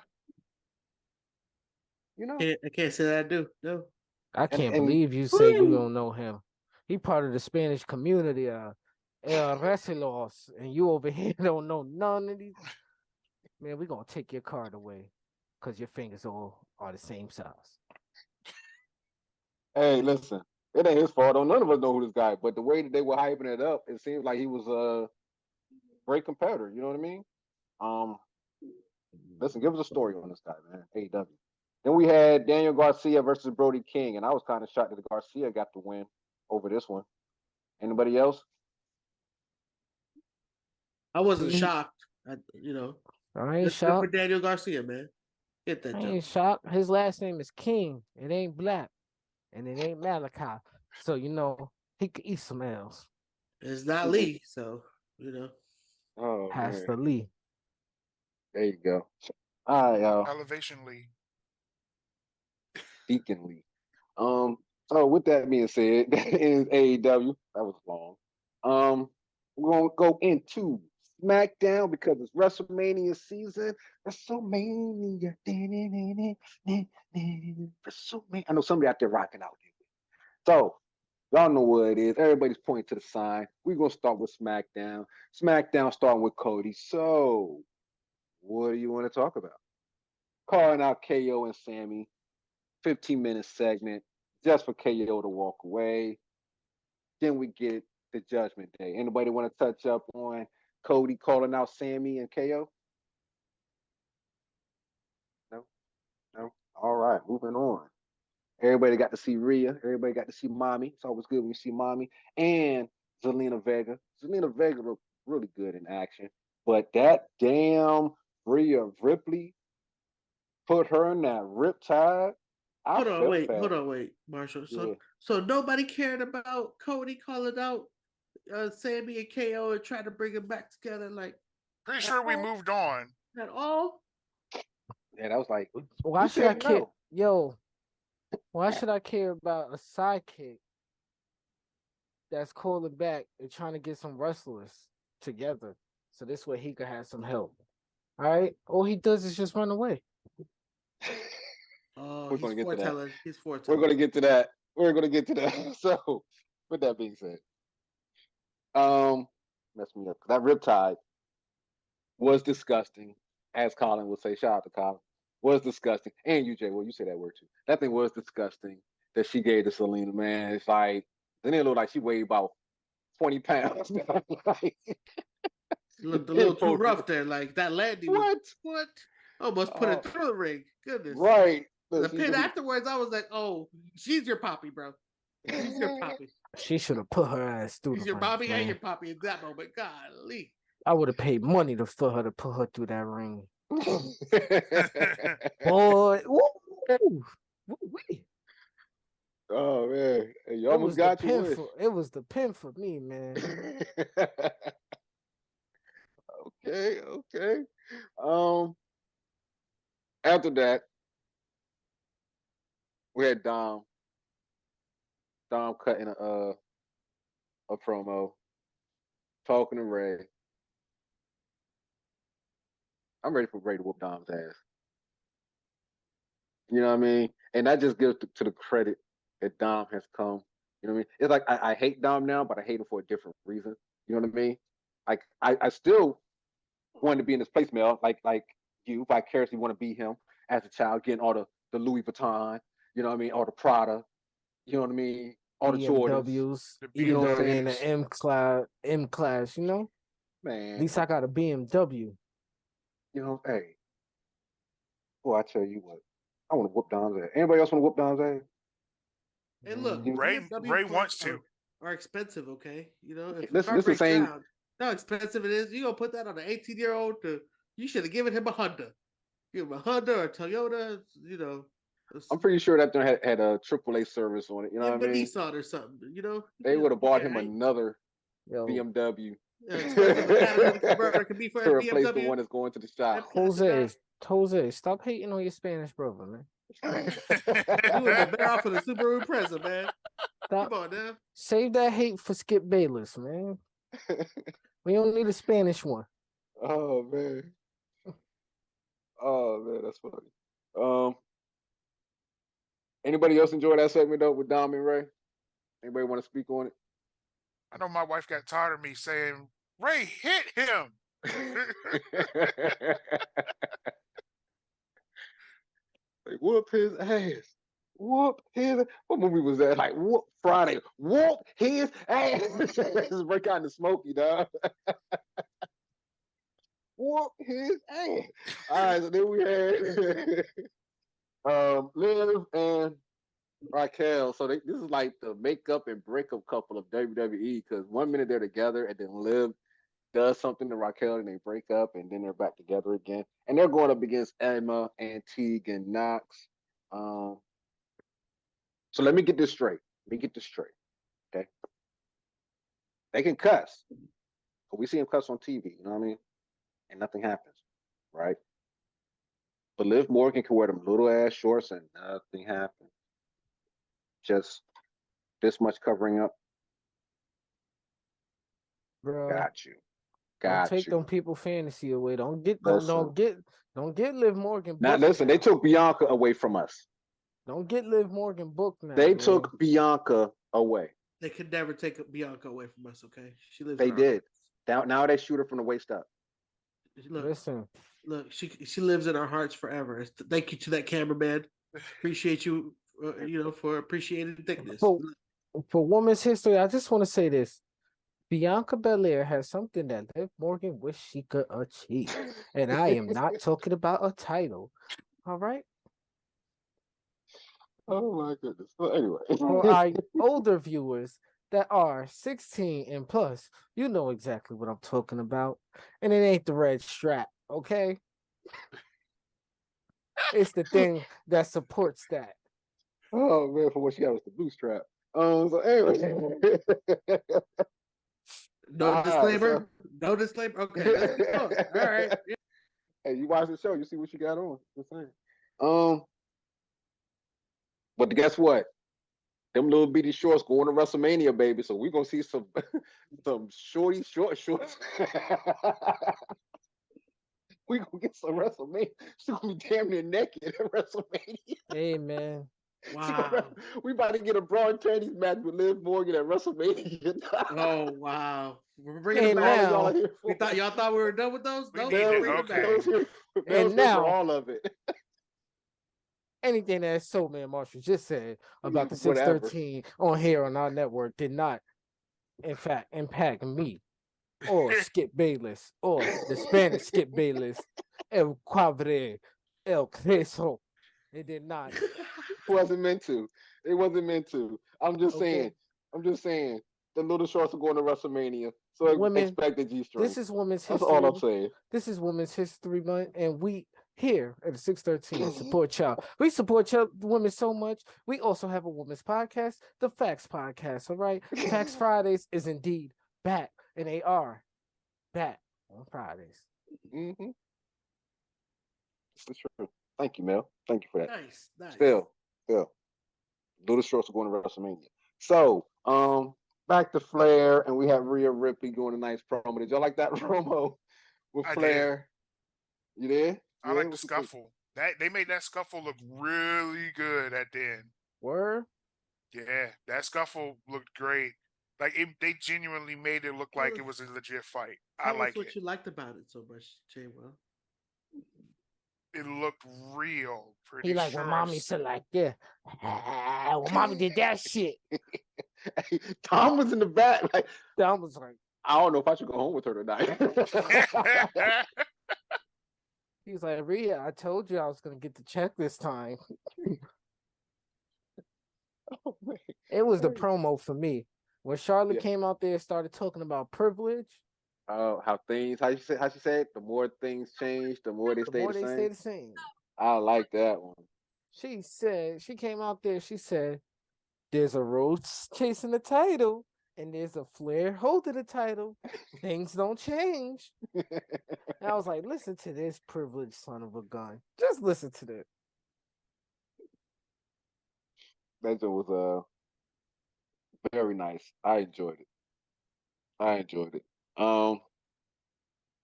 You know? I can't say that I do. No. I can't and- believe you say you don't know him. He part of the Spanish community, wrestlers, and you over here don't know none of these. Man, we gonna take your card away because your fingers all are the same size. Hey, listen, it ain't his fault. None of us know who this guy, but the way that they were hyping it up, it seems like he was a great competitor. You know what I mean? Listen, give us a story on this guy, man. AEW. Then we had Daniel Garcia versus Brody King, and I was kind of shocked that Garcia got the win over this one. Anybody else? I wasn't Mhm. shocked. I ain't good for shocked. Daniel Garcia, man. Get that I joke. ain't shocked. His last name is King. It ain't Black, and it ain't Malachi. So he could eat some L's. It's not Lee, so Oh, Pastor man. Lee. There you go. All right, y'all. Elevation Lee. Deacon Lee. So with that being said, that is AEW. That was long. We're gonna go into SmackDown because it's WrestleMania season. WrestleMania. WrestleMania. I know somebody out there rocking out there. So y'all know what it is. Everybody's pointing to the sign. We're gonna start with SmackDown. SmackDown starting with Cody. So what do you want to talk about? calling out KO and Sammy. 15-minute segment just for KO to walk away. Then we get the Judgment Day. Anybody want to touch up on Cody calling out Sammy and KO? No, no. All right, moving on. Everybody got to see Rhea. Everybody got to see Mommy. It's always good when you see Mommy and Zelina Vega. Zelina Vega looked really good in action, but that damn Rhea Ripley put her in that riptide. Hold on, wait, Marshall. So, Yeah. so nobody cared about Cody calling out Sammy and KO and trying to bring them back together, like Pretty sure we moved on. at all. Yeah, that was like, Why should I said care? no. Yo, why should I care about a sidekick that's calling back and trying to get some wrestlers together so this way he could have some help? All right, all he does is just run away. Oh, We're he's gonna get to that. foretelling. He's We're foretelling. going to get to that. We're going to get to that. So, with that being said, mess me up. That riptide was disgusting, as Colin would say. Shout out to Colin. Was disgusting, and you, Jay. Well, you say that word too. That thing was disgusting that she gave to Selena. Man, it's like it didn't look like she weighed about 20 pounds. Like, Looked a little too rough there. Like that landing. What? Almost put it through the ring. Goodness. Right. The pin afterwards, I was like, "Oh, she's your poppy, bro. She's your poppy. She should have put her ass through She's the your ring, Bobby and man. your poppy in that moment. Golly. I would have paid money for her to put her through that ring. Boy, woo. Oh man, hey, you It almost was the got your pin wish. it was the pin for me, man. Okay. After that, we had Dom cutting a promo, talking to Ray. I'm ready for Ray to whoop Dom's ass. You know what I mean? And that just gives to the credit that Dom has come. You know what I mean? It's like I hate Dom now, but I hate him for a different reason. You know what I mean? Like I still wanted to be in this place, Mel. Like you vicariously want to be him as a child, getting all the Louis Vuitton. You know what I mean? All the Prada. You know what I mean? All the Jordans. BMWs, The even though BMWs. they in the M class, you know. Man, At least I got a BMW. you know, hey. Well, I tell you what, I want to whoop Dom's ass. Anybody else want to whoop Dom's ass? And look, Ray BMW wants parts to. are expensive. Okay, you know, if Listen, the car this is breaks saying- down, how expensive it is. You gonna put that on an 18-year-old? You should have given him a Honda. Give him a Honda or a Toyota. You know, I'm pretty sure that thing had a AAA service on it. You know what I a mean? Nissan or something. You know, They would have bought yeah, him another Yo, BMW expensive a catalytic converter can be for to a replace the BMW. one that's going to the shop. Jose, stop hating on your Spanish brother, man. You would have been better off with a Subaru Impreza, man. Stop. Come on now. Save that hate for Skip Bayless, man. We don't need a Spanish one. Oh man. Oh man, that's funny. Anybody else enjoy that segment though with Dom and Ray? Anybody want to speak on it? I know my wife got tired of me saying, Ray, hit him. Like, whoop his ass. Whoop his. What movie was that? Like, whoop Friday. Whoop his ass. Just break out in the smoky, dog. Whoop his ass. All right, so then we had Liv and Raquel. So this is like the makeup and breakup couple of WWE because 1 minute they're together and then Liv does something to Raquel and they break up and then they're back together again. And they're going up against Emma, Antigua, and Knox. So let me get this straight. Okay. They can cuss. But we see them cuss on TV, you know what I mean? And nothing happens, right? But Liv Morgan can wear them little ass shorts and nothing happens. Just this much covering up. Bro. Got you. Don't take them people fantasy away. Don't get Liv Morgan. Now listen, they took Bianca away from us. Don't get Liv Morgan booked now. They took Bianca away. They could never take Bianca away from us. Okay, she lives. They did. Now they shoot her from the waist up. Look, Listen, look. She lives in our hearts forever. Thank you to that cameraman. Appreciate you. For appreciating thickness. for for women's history, I just want to say this: Bianca Belair has something that Liv Morgan wished she could achieve, and I am not talking about a title. All right. Oh my goodness. Well, anyway. For our older viewers that are 16 and plus, you know exactly what I'm talking about. And it ain't the red strap, okay? It's the thing that supports that. Oh man, for what she got was the blue strap. So anyway. No All right, disclaimer. No disclaimer. Okay, let's keep going. All right. Yeah. Hey, you watch the show, you see what you got on. Just saying. But guess what? Them little bitty shorts going to WrestleMania, baby. So we're gonna see some short shorts. We gonna get some WrestleMania. She's gonna be damn near naked at WrestleMania. Hey, man. Wow. We about to get a broad tennis match with Liv Morgan at WrestleMania. Oh wow. We're bringing Hey, it All back. now- y'all are here for. Y'all thought we were done with those? We No, need we're it. bringing it back. Okay. Bell's here now- for all of it. Anything that Soul Man Marshall just said about the Whatever. 613 on here on our network did not, in fact, impact me or Skip Bayless or the Spanish Skip Bayless, El Quabre, El Creso. It did not. It wasn't meant to. It wasn't meant to. I'm just Okay. saying. The little shorts are going to WrestleMania. So Women, expect the G-string. This is Women's That's History. all I'm saying. This is Women's History Month, and we here at the 613 support y'all. We support y'all women so much. We also have a women's podcast, the Facts Podcast. All right, Facts Fridays is indeed back, and they are back on Fridays. Mm-hmm. That's true. Thank you, Mel. Thank you for that. Nice. Still. Little shorts are going to WrestleMania. So, back to Flair, and we have Rhea Ripley doing a nice promo. Did y'all like that promo with I Flair? You did? I like the scuffle. They made that scuffle look really good at the end. Word. Yeah, that scuffle looked great. Like they genuinely made it look like it was a legit fight. I Tell us like what it. you liked about it so much, Jay Will. It looked real. Pretty He like sure. when mommy said like, yeah, when mommy did that shit. Hey, Tom was in the back. Like, That was like, I don't know if I should go home with her tonight. he was like, Rhea, I told you I was gonna get the check this time. Oh, man. It was the promo for me. When Charlotte Yeah. came out there and started talking about privilege, How she said, the more things change, the more they the stay more the they same. stay the same. I like that one. She said, she came out there, she said, there's a Rhodes chasing the title, and there's a Flair holding the title. Things don't change. And I was like, listen to this privileged son of a gun. Just listen to this. That joke was very nice. I enjoyed it.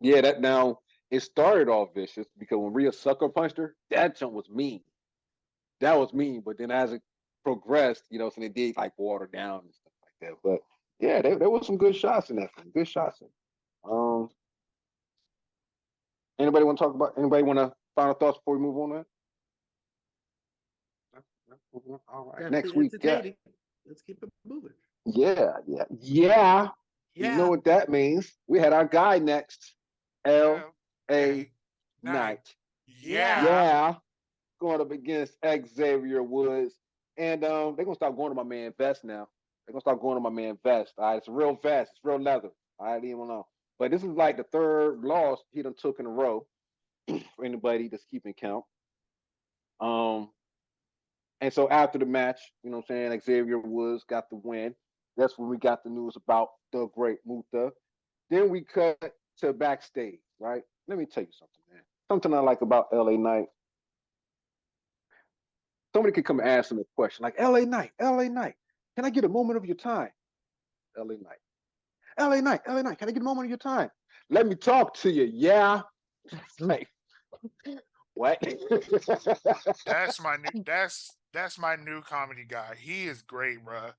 Yeah, that now it started off vicious because when Rhea sucker punched her, that jump was mean. That was mean, but then as it progressed, so they did like water down and stuff like that. But yeah, there was some good shots in that film. Good shots in. Anybody want to final thoughts before we move on to that? All right. Next week. Yeah. Let's keep it moving. Yeah. You know what that means. We had our guy next. L.A. Knight. Yeah. Going up against Xavier Woods. And they're going to start going to my man Vest now. They're going to start going to my man Vest. All right. It's a real vest. It's real leather. All right. Leave him alone. But this is like the third loss he done took in a row for anybody that's keeping count. And so after the match, you know what I'm saying, Xavier Woods got the win. That's when we got the news about the Great Muta. Then we cut to backstage, right? Let me tell you something, man. Something I like about LA Knight. Somebody could come and ask him a question like, LA Knight, can I get a moment of your time? LA Knight, can I get a moment of your time? Let me talk to you, yeah? Like, what? That's my new comedy guy. He is great, bro.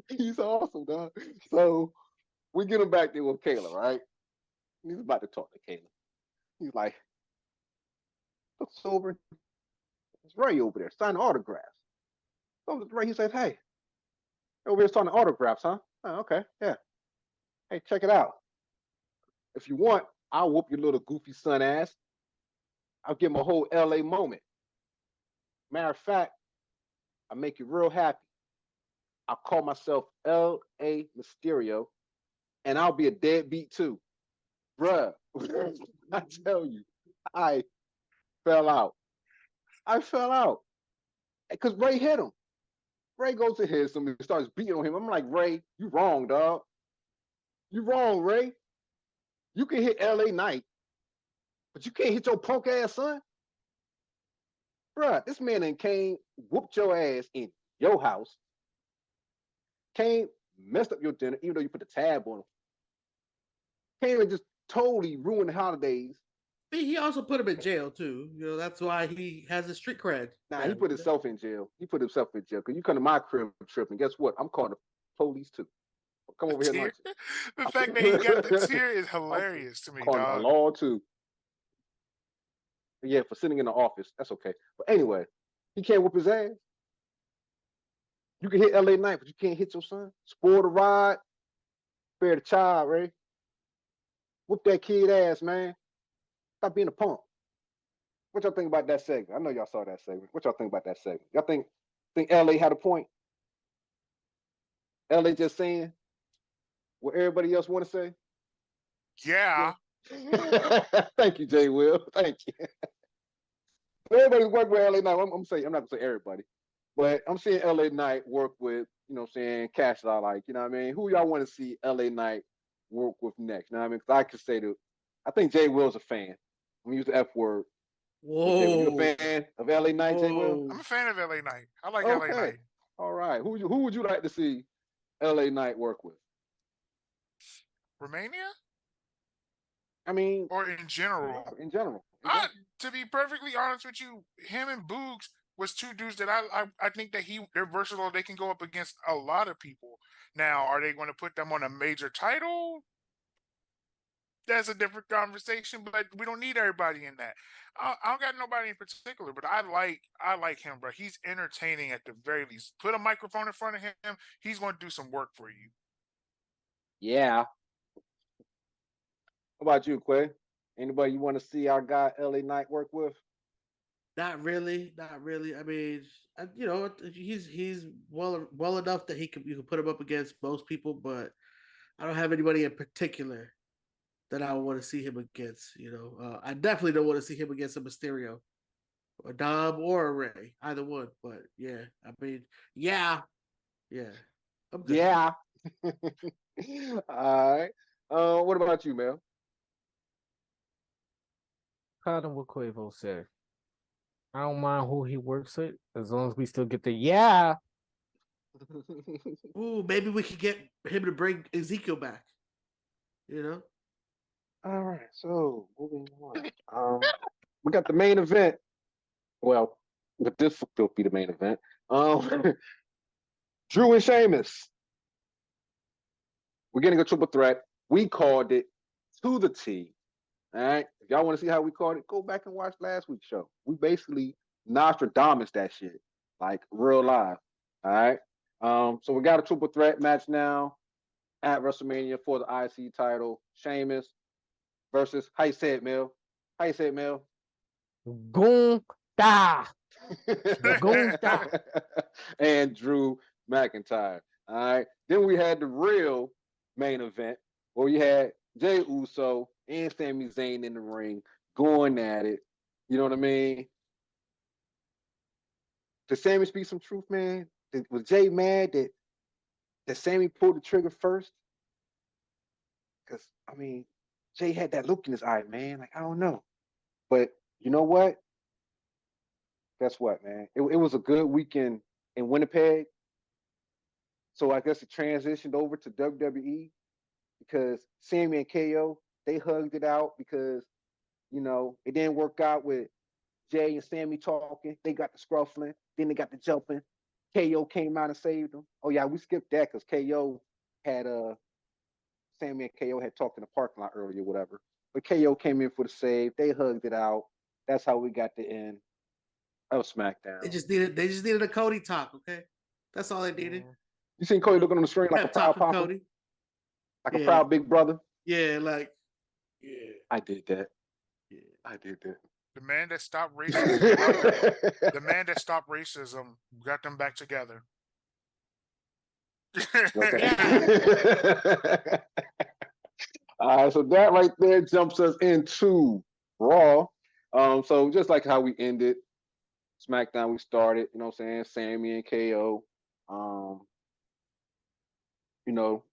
He's awesome, dog. So we get him back there with Kayla, right? He's about to talk to Kayla. He's like, looks over, it's Ray over there signing autographs. So Ray, he says, hey, over here signing autographs, huh? Oh, okay, yeah. Hey, check it out. If you want, I'll whoop your little goofy son ass. I'll give him a whole LA moment. Matter of fact, I'll make you real happy. I'll call myself LA Mysterio, and I'll be a deadbeat too. Bruh, I tell you, I fell out. I fell out. Because Ray hit him. Ray goes to hit him and starts beating on him. I'm like, Ray, you wrong, dog. You wrong, Ray. You can hit LA Knight, but you can't hit your punk ass son. Bruh, this man and Kane whooped your ass in your house. Kane messed up your dinner, even though you put the tab on him. Kane just totally ruined the holidays. He also put him in jail too. You know, that's why he has a street cred. Nah, he put himself in jail. He put himself in jail. Because you come to my crib tripping. Guess what? I'm calling the police too. Come over here. The fact that he got the tear is hilarious to me, calling dog. the law too. Yeah, for sitting in the office. That's okay. But anyway, he can't whoop his ass. You can hit LA Knight, but you can't hit your son. Spoil the ride. Spare the child, Ray. Whoop that kid ass, man. Stop being a punk. What y'all think about that segment? I know y'all saw that segment. What y'all think about that segment? Y'all think LA had a point? LA just saying what everybody else want to say? Yeah. Thank you, Jay Will. Thank you. Everybody's working with LA Knight. I'm saying, I'm not gonna say everybody, but I'm seeing LA Knight work with, you know what I'm saying, Cash out, like, you know what I mean? Who y'all want to see LA Knight work with next? You know what I mean? Because I could say that I think Jay Will's a fan. I'm gonna use the F word. Whoa. You a fan of LA Knight, Jay Will? I'm a fan of LA Knight. I like LA Knight. All right. Who would you like to see LA Knight work with? Romania? I mean, or in general? In general. To be perfectly honest with you, him and Boogs was two dudes that I think that they're versatile. They can go up against a lot of people. Now, are they going to put them on a major title? That's a different conversation, but we don't need everybody in that. I don't got nobody in particular, but I like him, bro. He's entertaining at the very least. Put a microphone in front of him, he's going to do some work for you. Yeah. How about you, Quay? Anybody you want to see our guy LA Knight work with? Not really. I mean, you know, he's well enough that you can put him up against most people, but I don't have anybody in particular that I want to see him against. You know, I definitely don't want to see him against a Mysterio, a Dom, or a Ray, either one. But yeah, I mean, yeah. I'm good. Yeah. All right. What about you, Mel? Kind of what Quavo said. I don't mind who he works with as long as we still get the yeah. Ooh, maybe we could get him to bring Ezekiel back. You know. All right. So moving on. We got the main event. Well, but this will be the main event. Drew and Sheamus. We're getting a triple threat. We called it to the T. All right. If y'all want to see how we called it, go back and watch last week's show. We basically Nostradamus that shit, like real live. All right. So we got a triple threat match now at WrestleMania for the IC title. Sheamus versus, how you say it, Mel? How you say it, Mel? Gunta. Gunta. And Drew McIntyre. All right. Then we had the real main event where we had Jey Uso and Sami Zayn in the ring going at it. You know what I mean? Did Sami speak some truth, man? Was Jay mad that Sami pulled the trigger first? Because, I mean, Jay had that look in his eye, man. Like, I don't know. But you know what? Guess what, man? It was a good weekend in Winnipeg. So I guess it transitioned over to WWE because Sami and KO, they hugged it out because, you know, it didn't work out with Jay and Sami talking. They got the scruffling. Then they got the jumping. KO came out and saved them. Oh, yeah, we skipped that because KO had Sami and KO had talked in the parking lot earlier, whatever. But KO came in for the save. They hugged it out. That's how we got the end of SmackDown. They just needed a Cody talk, okay? That's all they needed. You seen Cody looking on the screen like a Kept proud talking papa? Cody. Like a proud big brother? Yeah, like, yeah. I did that. Yeah. I did that. The man that stopped racism. The man that stopped racism got them back together. All right, so that right there jumps us into Raw. So just like how we ended SmackDown, we started, you know what I'm saying, Sammy and KO. You know,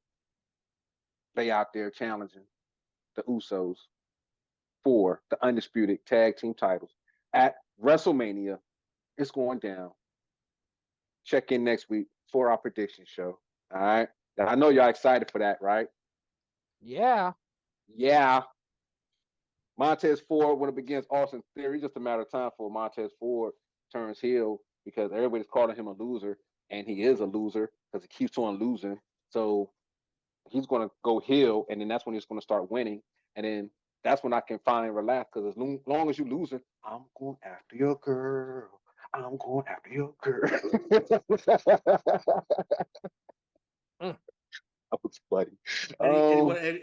they out there challenging the Usos for the undisputed tag team titles at WrestleMania. It's going down. Check in next week for our prediction show. All right. I know y'all excited for that, right? Yeah. Yeah. Montez Ford, when it begins Austin Theory, just a matter of time for Montez Ford turns heel because everybody's calling him a loser, and he is a loser because he keeps on losing. So he's going to go heel, and then that's when he's going to start winning. And then that's when I can finally relax because as long as you're losing, I'm going after your girl. I'm going after your girl. That was funny.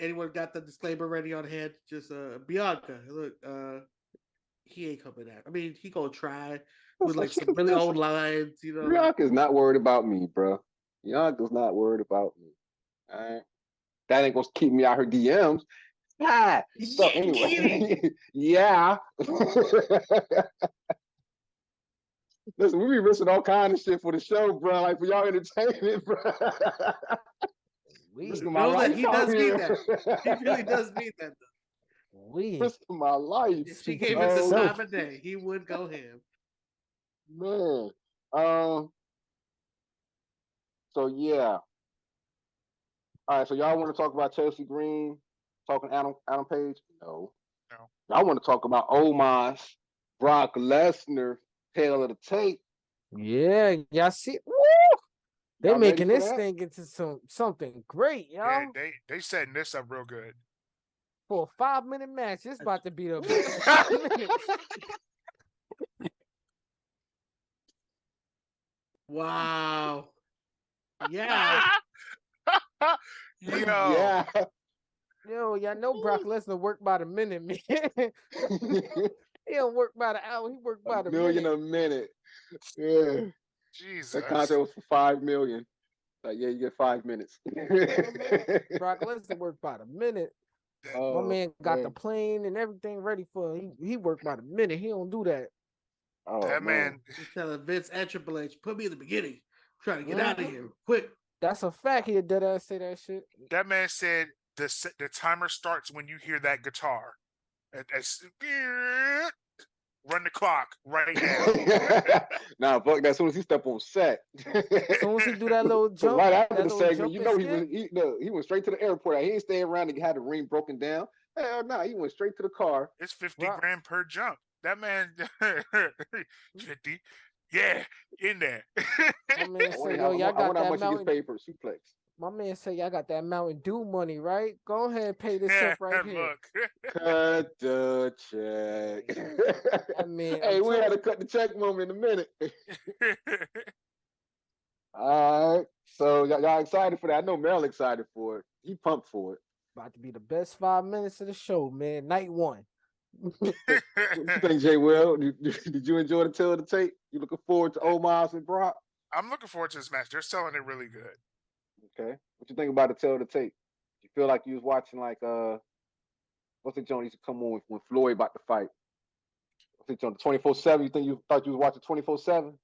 Anyone got the disclaimer ready on hand? Just Bianca. Look, he ain't coming out. I mean, he gonna try with like some really old lines, you know. Bianca's not worried about me, bro. Bianca's not worried about me. All right. That ain't gonna keep me out her DMs. So anyway, yeah. Listen, we be risking all kind of shit for the show, bro. Like for y'all entertainment, bro. We know that he does mean that. He really does mean that. Risking my life. If she gave it the time of day, he would go ham. Man. So yeah. All right, so y'all want to talk about Chelsea Green talking Adam Page? No. Y'all want to talk about Omos, Brock Lesnar, tail of the tape. Yeah, y'all see. Woo! They're making this thing into something great, y'all. Yeah, they setting this up real good. For a 5-minute match, it's about to be the biggest 5 minutes. Wow. Yeah. Yo. Yeah. Yo, y'all know Brock Lesnar work by the minute, man. He don't work by the hour. He work by the $1 million a minute. Yeah. Jesus. That contract was for $5 million. Like, yeah, you get 5 minutes. Brock Lesnar work by the minute. Oh, my man got the plane and everything ready for him. He worked by the minute. He don't do that. Oh, that man. He's telling Vince and Triple H, put me in the beginning. I'm trying to get out of here quick. That's a fact. He dead ass say that shit. That man said the timer starts when you hear that guitar. Run the clock right now. Nah, fuck that. As soon as he step on set. As soon as he do that little jump. Right after the segment, he went straight to the airport. He ain't staying around and had the ring broken down. Hell no, he went straight to the car. It's 50 grand per jump. That man 50. Yeah, in there. My man said, yo, y'all got that Mountain paid for suplex. My man said, y'all got that Mountain Dew money, right? Go ahead and pay this up right here. Cut the check. I mean, hey, we had to cut the check moment in a minute. All right. So y'all excited for that? I know Mel excited for it. He pumped for it. About to be the best 5 minutes of the show, man. Night one. What you think, Jay Will? Did you enjoy the tail of the tape? You looking forward to Omos and Brock? I'm looking forward to this match. They're selling it really good. Okay. What you think about the tail of the tape? You feel like you was watching like what's the joint used to come on when Floyd about to fight? What's the joint? 24/7? You thought you was watching 24/7?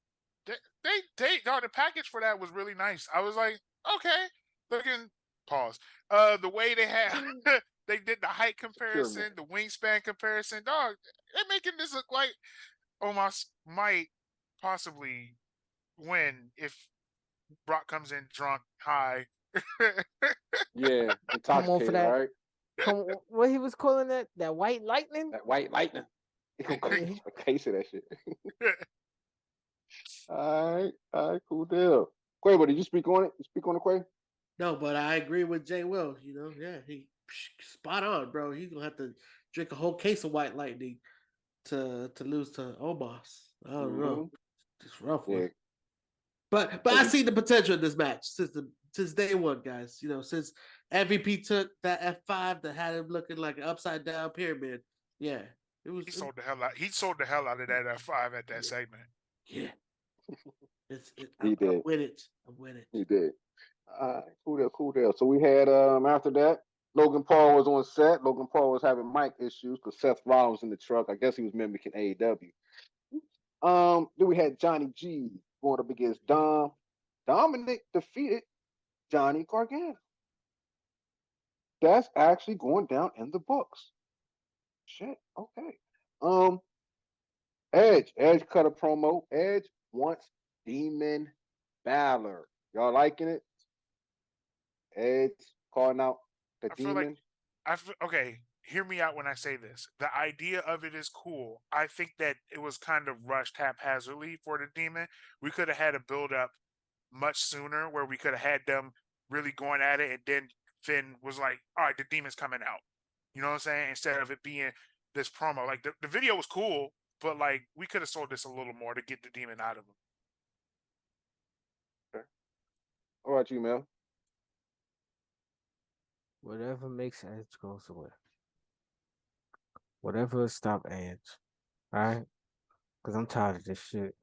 The package for that was really nice. I was like, okay, pause. The way they had they did the height comparison, the wingspan comparison, dog, they're making this look like Omos might possibly win if Brock comes in drunk, high. Yeah, intoxicated, right? What he was calling that? That white lightning? That white lightning. A case of that shit. All right, cool deal. Quavo, did you speak on it? You speak on it, Quavo? No, but I agree with Jay Will. You know, yeah, he spot on, bro. He's gonna have to drink a whole case of White Lightning to lose to Omos. I don't know. Just rough one. Yeah. But I see the potential in this match since day one, guys. You know, since MVP took that F5 that had him looking like an upside down pyramid. Yeah. He sold the hell out. He sold the hell out of that F5 at that segment. Yeah. He did. I'm with it. I'm with it. He did. Cool deal. So we had after that, Logan Paul was on set. Logan Paul was having mic issues because Seth Rollins in the truck. I guess he was mimicking AEW. Then we had Johnny G going up against Dom. Dominic defeated Johnny Gargano. That's actually going down in the books. Shit. Okay. Edge cut a promo. Edge wants Demon Balor. Y'all liking it? Edge calling out the demon. Okay, hear me out when I say this. The idea of it is cool. I think that it was kind of rushed haphazardly for the demon. We could have had a build up much sooner where we could have had them really going at it, and then Finn was like, all right, the demon's coming out. You know what I'm saying? Instead of it being this promo. Like the video was cool, but like we could have sold this a little more to get the demon out of him. Okay. All right, you, Mel. Whatever makes Edge goes away. Whatever stop Edge. All right? Because I'm tired of this shit.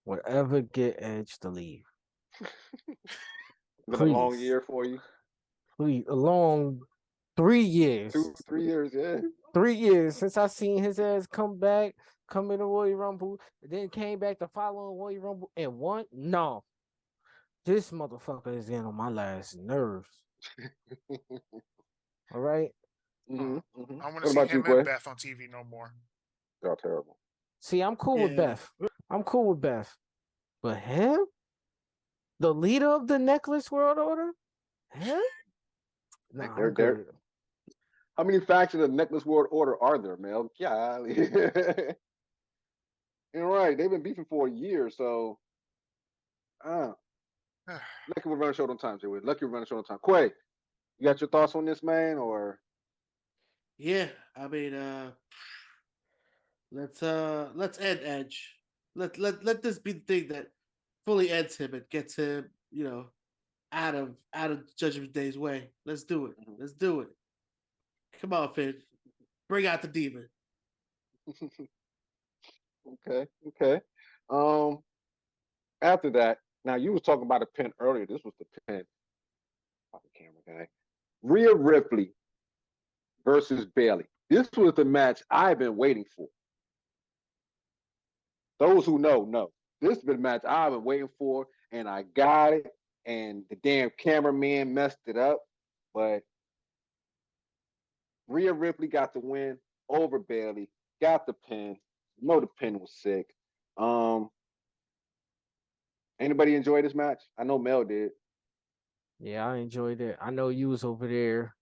Whatever get Edge to leave. Been a long year for you. Please, a long 3 years. 3 years, yeah. 3 years since I seen his ass come in the Royal Rumble, and then came back the following Royal Rumble and won. No. This motherfucker is getting on my last nerves. All right. I want to see him and Beth on TV no more. Y'all terrible. See, I'm cool with Beth. But him, the leader of the Necklace World Order, him? Nah, I'm good. How many factions of the Necklace World Order are there, Mel? Golly. You're right. They've been beefing for a year, so. Lucky we're running short on time, Jay Will. Lucky we're running short on time. Quay, you got your thoughts on this, man, or? Yeah, I mean, let's end Edge. Let this be the thing that fully ends him and gets him, you know, out of Judgment Day's way. Let's do it. Let's do it. Come on, Finn. Bring out the demon. Okay. After that, now you was talking about a pin earlier. This was the pin. Oh, the camera guy. Rhea Ripley versus Bayley. This was the match I've been waiting for. Those who know. This has been a match I've been waiting for, and I got it. And the damn cameraman messed it up. But Rhea Ripley got the win over Bayley. Got the pin. The pin was sick. Anybody enjoy this match? I know Mel did. Yeah, I enjoyed it. I know you was over there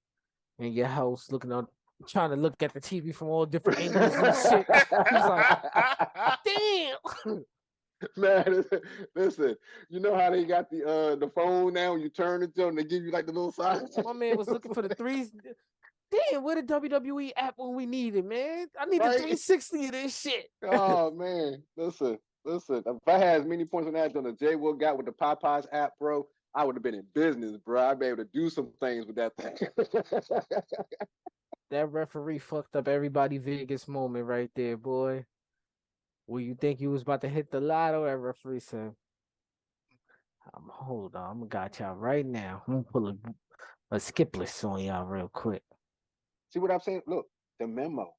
in your house trying to look at the TV from all different angles and shit. He's like, damn. Man, listen, you know how they got the phone now when you turn it to them, they give you like the little sign? My man was looking for the threes. Damn, where the WWE app when we need it, man? I need the 360 of this shit. Oh, man. Listen. If I had as many points on that on the Jay Will got with the Popeyes app, bro, I would have been in business, bro. I'd be able to do some things with that thing. That referee fucked up everybody Vegas moment right there, boy. Well, you think you was about to hit the lotto? That referee said, hold on, I'm gonna got y'all right now. I'm gonna pull a skip list on y'all real quick. See what I'm saying? Look, the memo.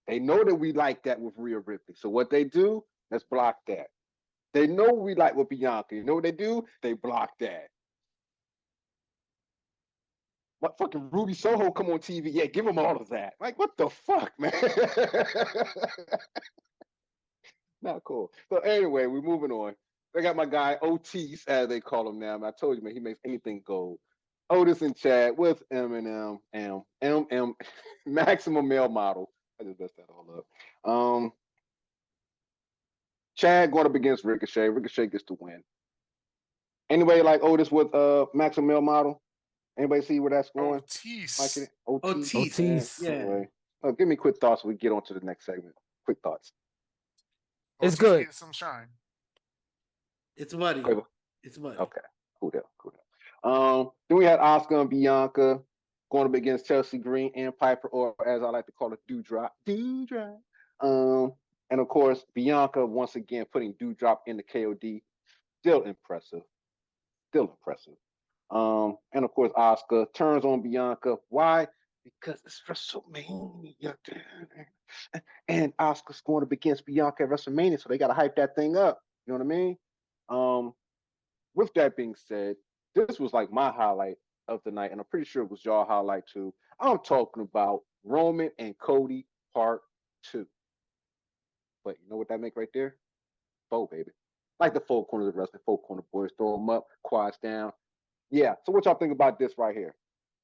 They know that we like that with Rhea Ripley. So what they do, let's block that. They know we like with Bianca. You know what they do? They block that. What fucking Ruby Soho come on TV? Yeah, give them all of that. Like, what the fuck, man? Not cool. So anyway, we're moving on. I got my guy Otis, as they call him now. I told you, man, he makes anything gold. Otis and Chad with M Maximum Male Model. I just messed that all up. Chad going up against Ricochet. Ricochet gets the win. Anybody like Otis with Maximum Male Model? Anybody see where that's going? Otis. Otis. Otis. Yeah. Anyway. Give me quick thoughts. We get on to the next segment. Quick thoughts. It's Otis good. getting some shine. It's muddy. Quavo. It's muddy. Okay. Cool deal. Then we had Oscar and Bianca going up against Chelsea Green and Piper, or as I like to call it, Dewdrop. And of course, Bianca once again putting Dewdrop in the KOD. Still impressive. And of course, Oscar turns on Bianca. Why? Because it's WrestleMania. And Oscar's going up against Bianca at WrestleMania, so they got to hype that thing up. You know what I mean? With that being said, this was like my highlight of the night, and I'm pretty sure it was y'all highlight too. I'm talking about Roman and Cody Part 2. But you know what that make right there? Four, baby. Like the four corners of wrestling, four corner boys, throw them up, quads down. Yeah, so what y'all think about this right here?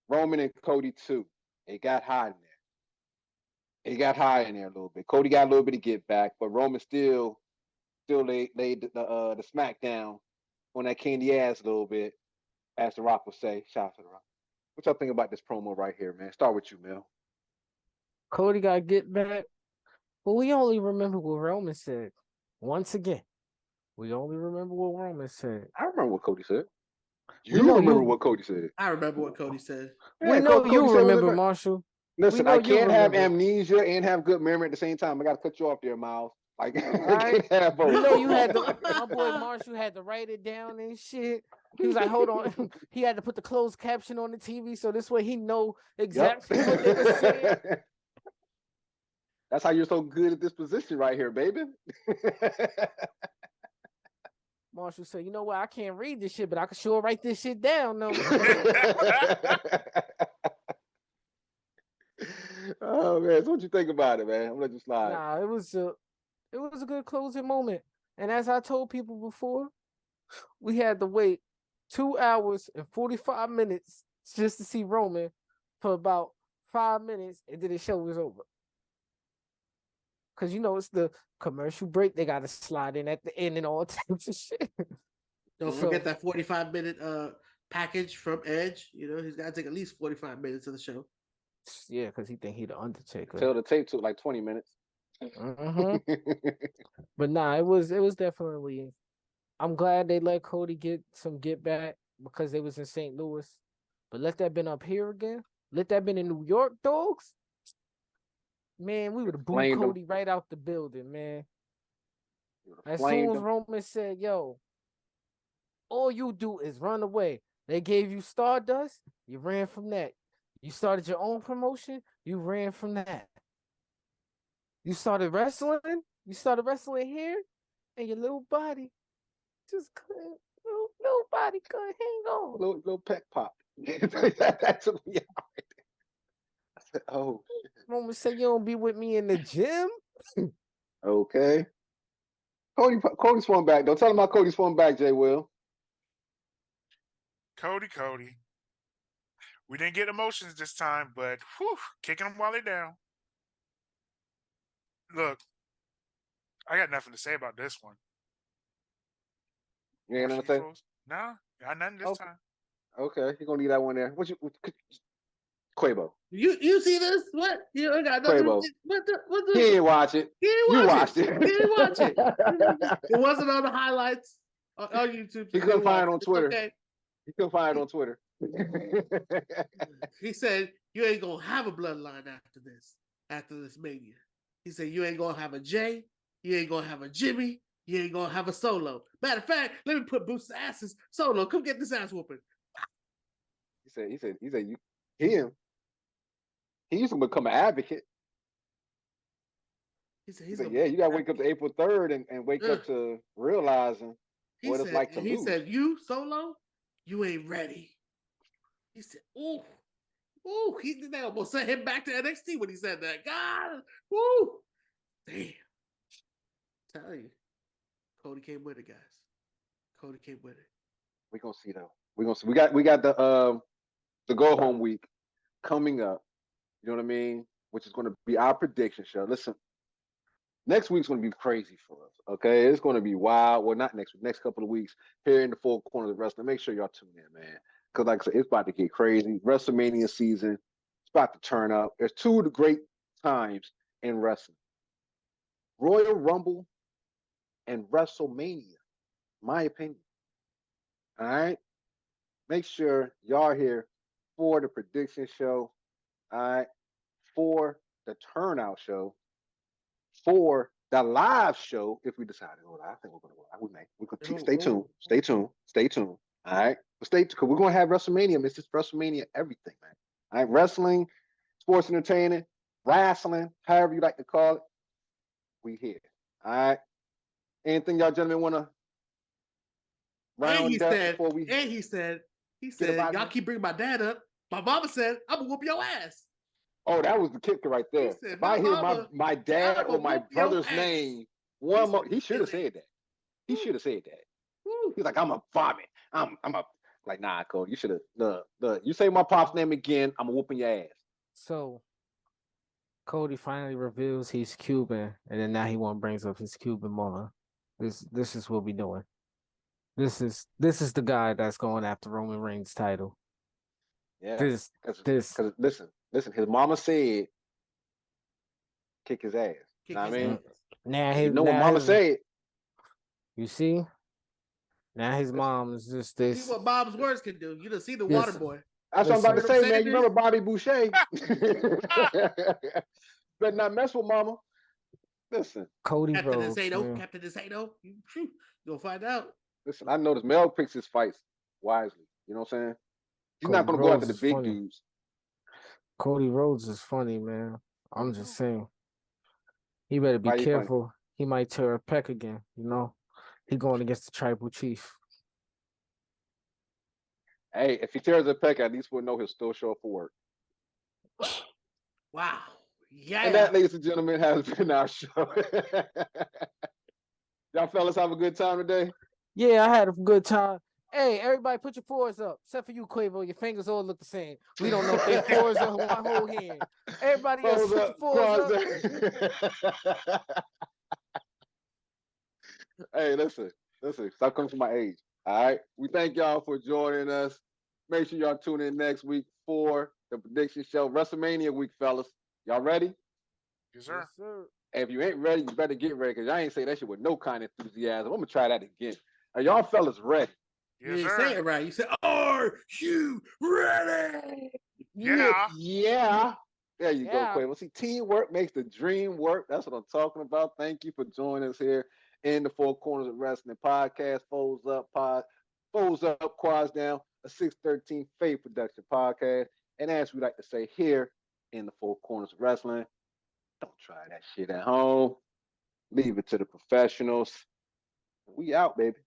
Roman and Cody 2. It got high in there. A little bit. Cody got a little bit of get back, but Roman still laid the smack down on that candy ass a little bit, as The Rock would say. Shout out to The Rock. What y'all think about this promo right here, man? Start with you, Mel. Cody got to get back. But we only remember what Roman said. Once again, we only remember what Roman said. I remember what Cody said. We know remember you- what Cody said. I remember what Cody said. We know Cody you said remember, whatever. Marshall. Listen, know I you can't have remember. amnesia and have good memory at the same time. I got to cut you off there, Miles. Like, I right. can't have both. We know you had my boy Marshall had to write it down and shit. He was like, hold on. He had to put the closed caption on the TV so this way he know exactly what they were saying. That's how you're so good at this position right here, baby. Marshall said, you know what? I can't read this shit, but I can sure write this shit down. No. Oh man, so what you think about it, man? I'm gonna let you slide. Nah, it was a good closing moment. And as I told people before, we had to wait 2 hours and 45 minutes just to see Roman for about 5 minutes, and then the show was over. Cause it's the commercial break. They gotta slide in at the end and all types of shit. Don't forget that 45-minute package from Edge. He's got to take at least 45 minutes of the show. Yeah, because he think he the Undertaker. Till the tape took like 20 minutes. Mm-hmm. But nah, it was definitely. I'm glad they let Cody get back because they was in St. Louis. But let that been up here again. Let that been in New York, dogs. Man, we would have booed Cody right out the building, man. As soon as Roman said, yo, all you do is run away. They gave you Stardust, you ran from that. You started your own promotion, you ran from that. You started wrestling here, and your little body just couldn't, little body couldn't hang on. Little peck pop. That took me out. I said, oh. Roman said, you don't be with me in the gym? Okay. Cody's phone back. Don't tell him about Cody's phone back, Jay Will. Cody. We didn't get emotions this time, but kicking them while they're down. Look, I got nothing to say about this one. You ain't nothing to say? Nah, got nothing this time. Okay, you're gonna leave that one there. Quabo. You see this? What? You got nothing. Quavo. What? He didn't watch it. You watched it. He didn't watch it. It wasn't on the highlights on YouTube. He couldn't find it on Twitter. Okay. He couldn't find it on Twitter. He said, you ain't gonna have a bloodline after this Mania. He said, you ain't gonna have a Jay, you ain't gonna have a Jimmy, you ain't gonna have a Solo. Matter of fact, let me put Boots' asses. Solo, come get this ass whooping. He said, him. He used to become an advocate. He said, you gotta wake up to April 3rd and wake up to realizing what it's like to lose. He said, you, Solo, you ain't ready. He said, ooh, they almost sent him back to NXT when he said that. God, woo, damn. Tell you, Cody came with it, guys. Cody came with it. We're gonna see though. We're gonna see. We got the go home week coming up. You know what I mean? Which is going to be our prediction show. Listen, next week's going to be crazy for us. Okay, it's going to be wild. Well, not next week. Next couple of weeks here in the Four Corners of Wrestling. Make sure y'all tune in, man. because like I said, it's about to get crazy. WrestleMania season, it's about to turn up. There's two of the great times in wrestling: Royal Rumble and WrestleMania. My opinion. All right. Make sure y'all are here for the prediction show. All right. For the turnout show. For the live show, if we decide to go live, I think we're going to go live. We could stay tuned. Stay tuned. Stay tuned. All right. But stay tuned because we're going to have WrestleMania. It's just WrestleMania everything, man. All right. Wrestling, sports entertaining, wrestling, however you like to call it. We here. All right. Anything y'all gentlemen want to round up before we? And he said, y'all keep bringing my dad up. My mama said, I'm gonna whoop your ass. Oh, that was the kicker right there. Said, if I hear my dad or my brother's name one more, he should have said that. He should have said that. He's like, I'm a vomit. I'm a like, nah, Cody. You should have you say my pop's name again, I'm whooping your ass. So Cody finally reveals he's Cuban, and then now he brings up his Cuban mother. This is what we doing. This is the guy that's going after Roman Reigns' title. Yeah. Because listen, his mama said kick his ass. You know what I mean? Now what mama said. You see? Now his mom is just this. See what Bob's words can do. You done see the water boy. That's what I'm about to say, man. You remember Bobby Boucher? Better not mess with mama. Listen. Cody Captain Rhodes. Captain Desado. You'll find out. Listen, I noticed Mel picks his fights wisely. You know what I'm saying? He's not going to go after the big dudes. Cody Rhodes is funny, man. I'm just saying. He better be careful. He might tear a pec again, you know? He going against the tribal chief. Hey, if he tears a pec, at least we'll know he'll still show up for work. Wow. Yeah. And that, ladies and gentlemen, has been our show. Y'all fellas have a good time today? Yeah, I had a good time. Hey, everybody put your fours up. Except for you, Quavo. Your fingers all look the same. We don't know if they're fours or one whole hand. Everybody else put your fours up. Hey, listen. Stop coming from my age. All right. We thank y'all for joining us. Make sure y'all tune in next week for the prediction show. WrestleMania week, fellas. Y'all ready? Yes, sir. Yes, sir. Hey, if you ain't ready, you better get ready because I ain't say that shit with no kind of enthusiasm. I'm going to try that again. Are y'all fellas ready? Yes, you say it right. You said, "Are you ready?" Yeah. There you go, Quavo. See, teamwork makes the dream work. That's what I'm talking about. Thank you for joining us here in the Four Corners of Wrestling podcast. Foes Up, Quads Down, a 613 Faye production podcast. And as we like to say here in the Four Corners of Wrestling, don't try that shit at home. Leave it to the professionals. We out, baby.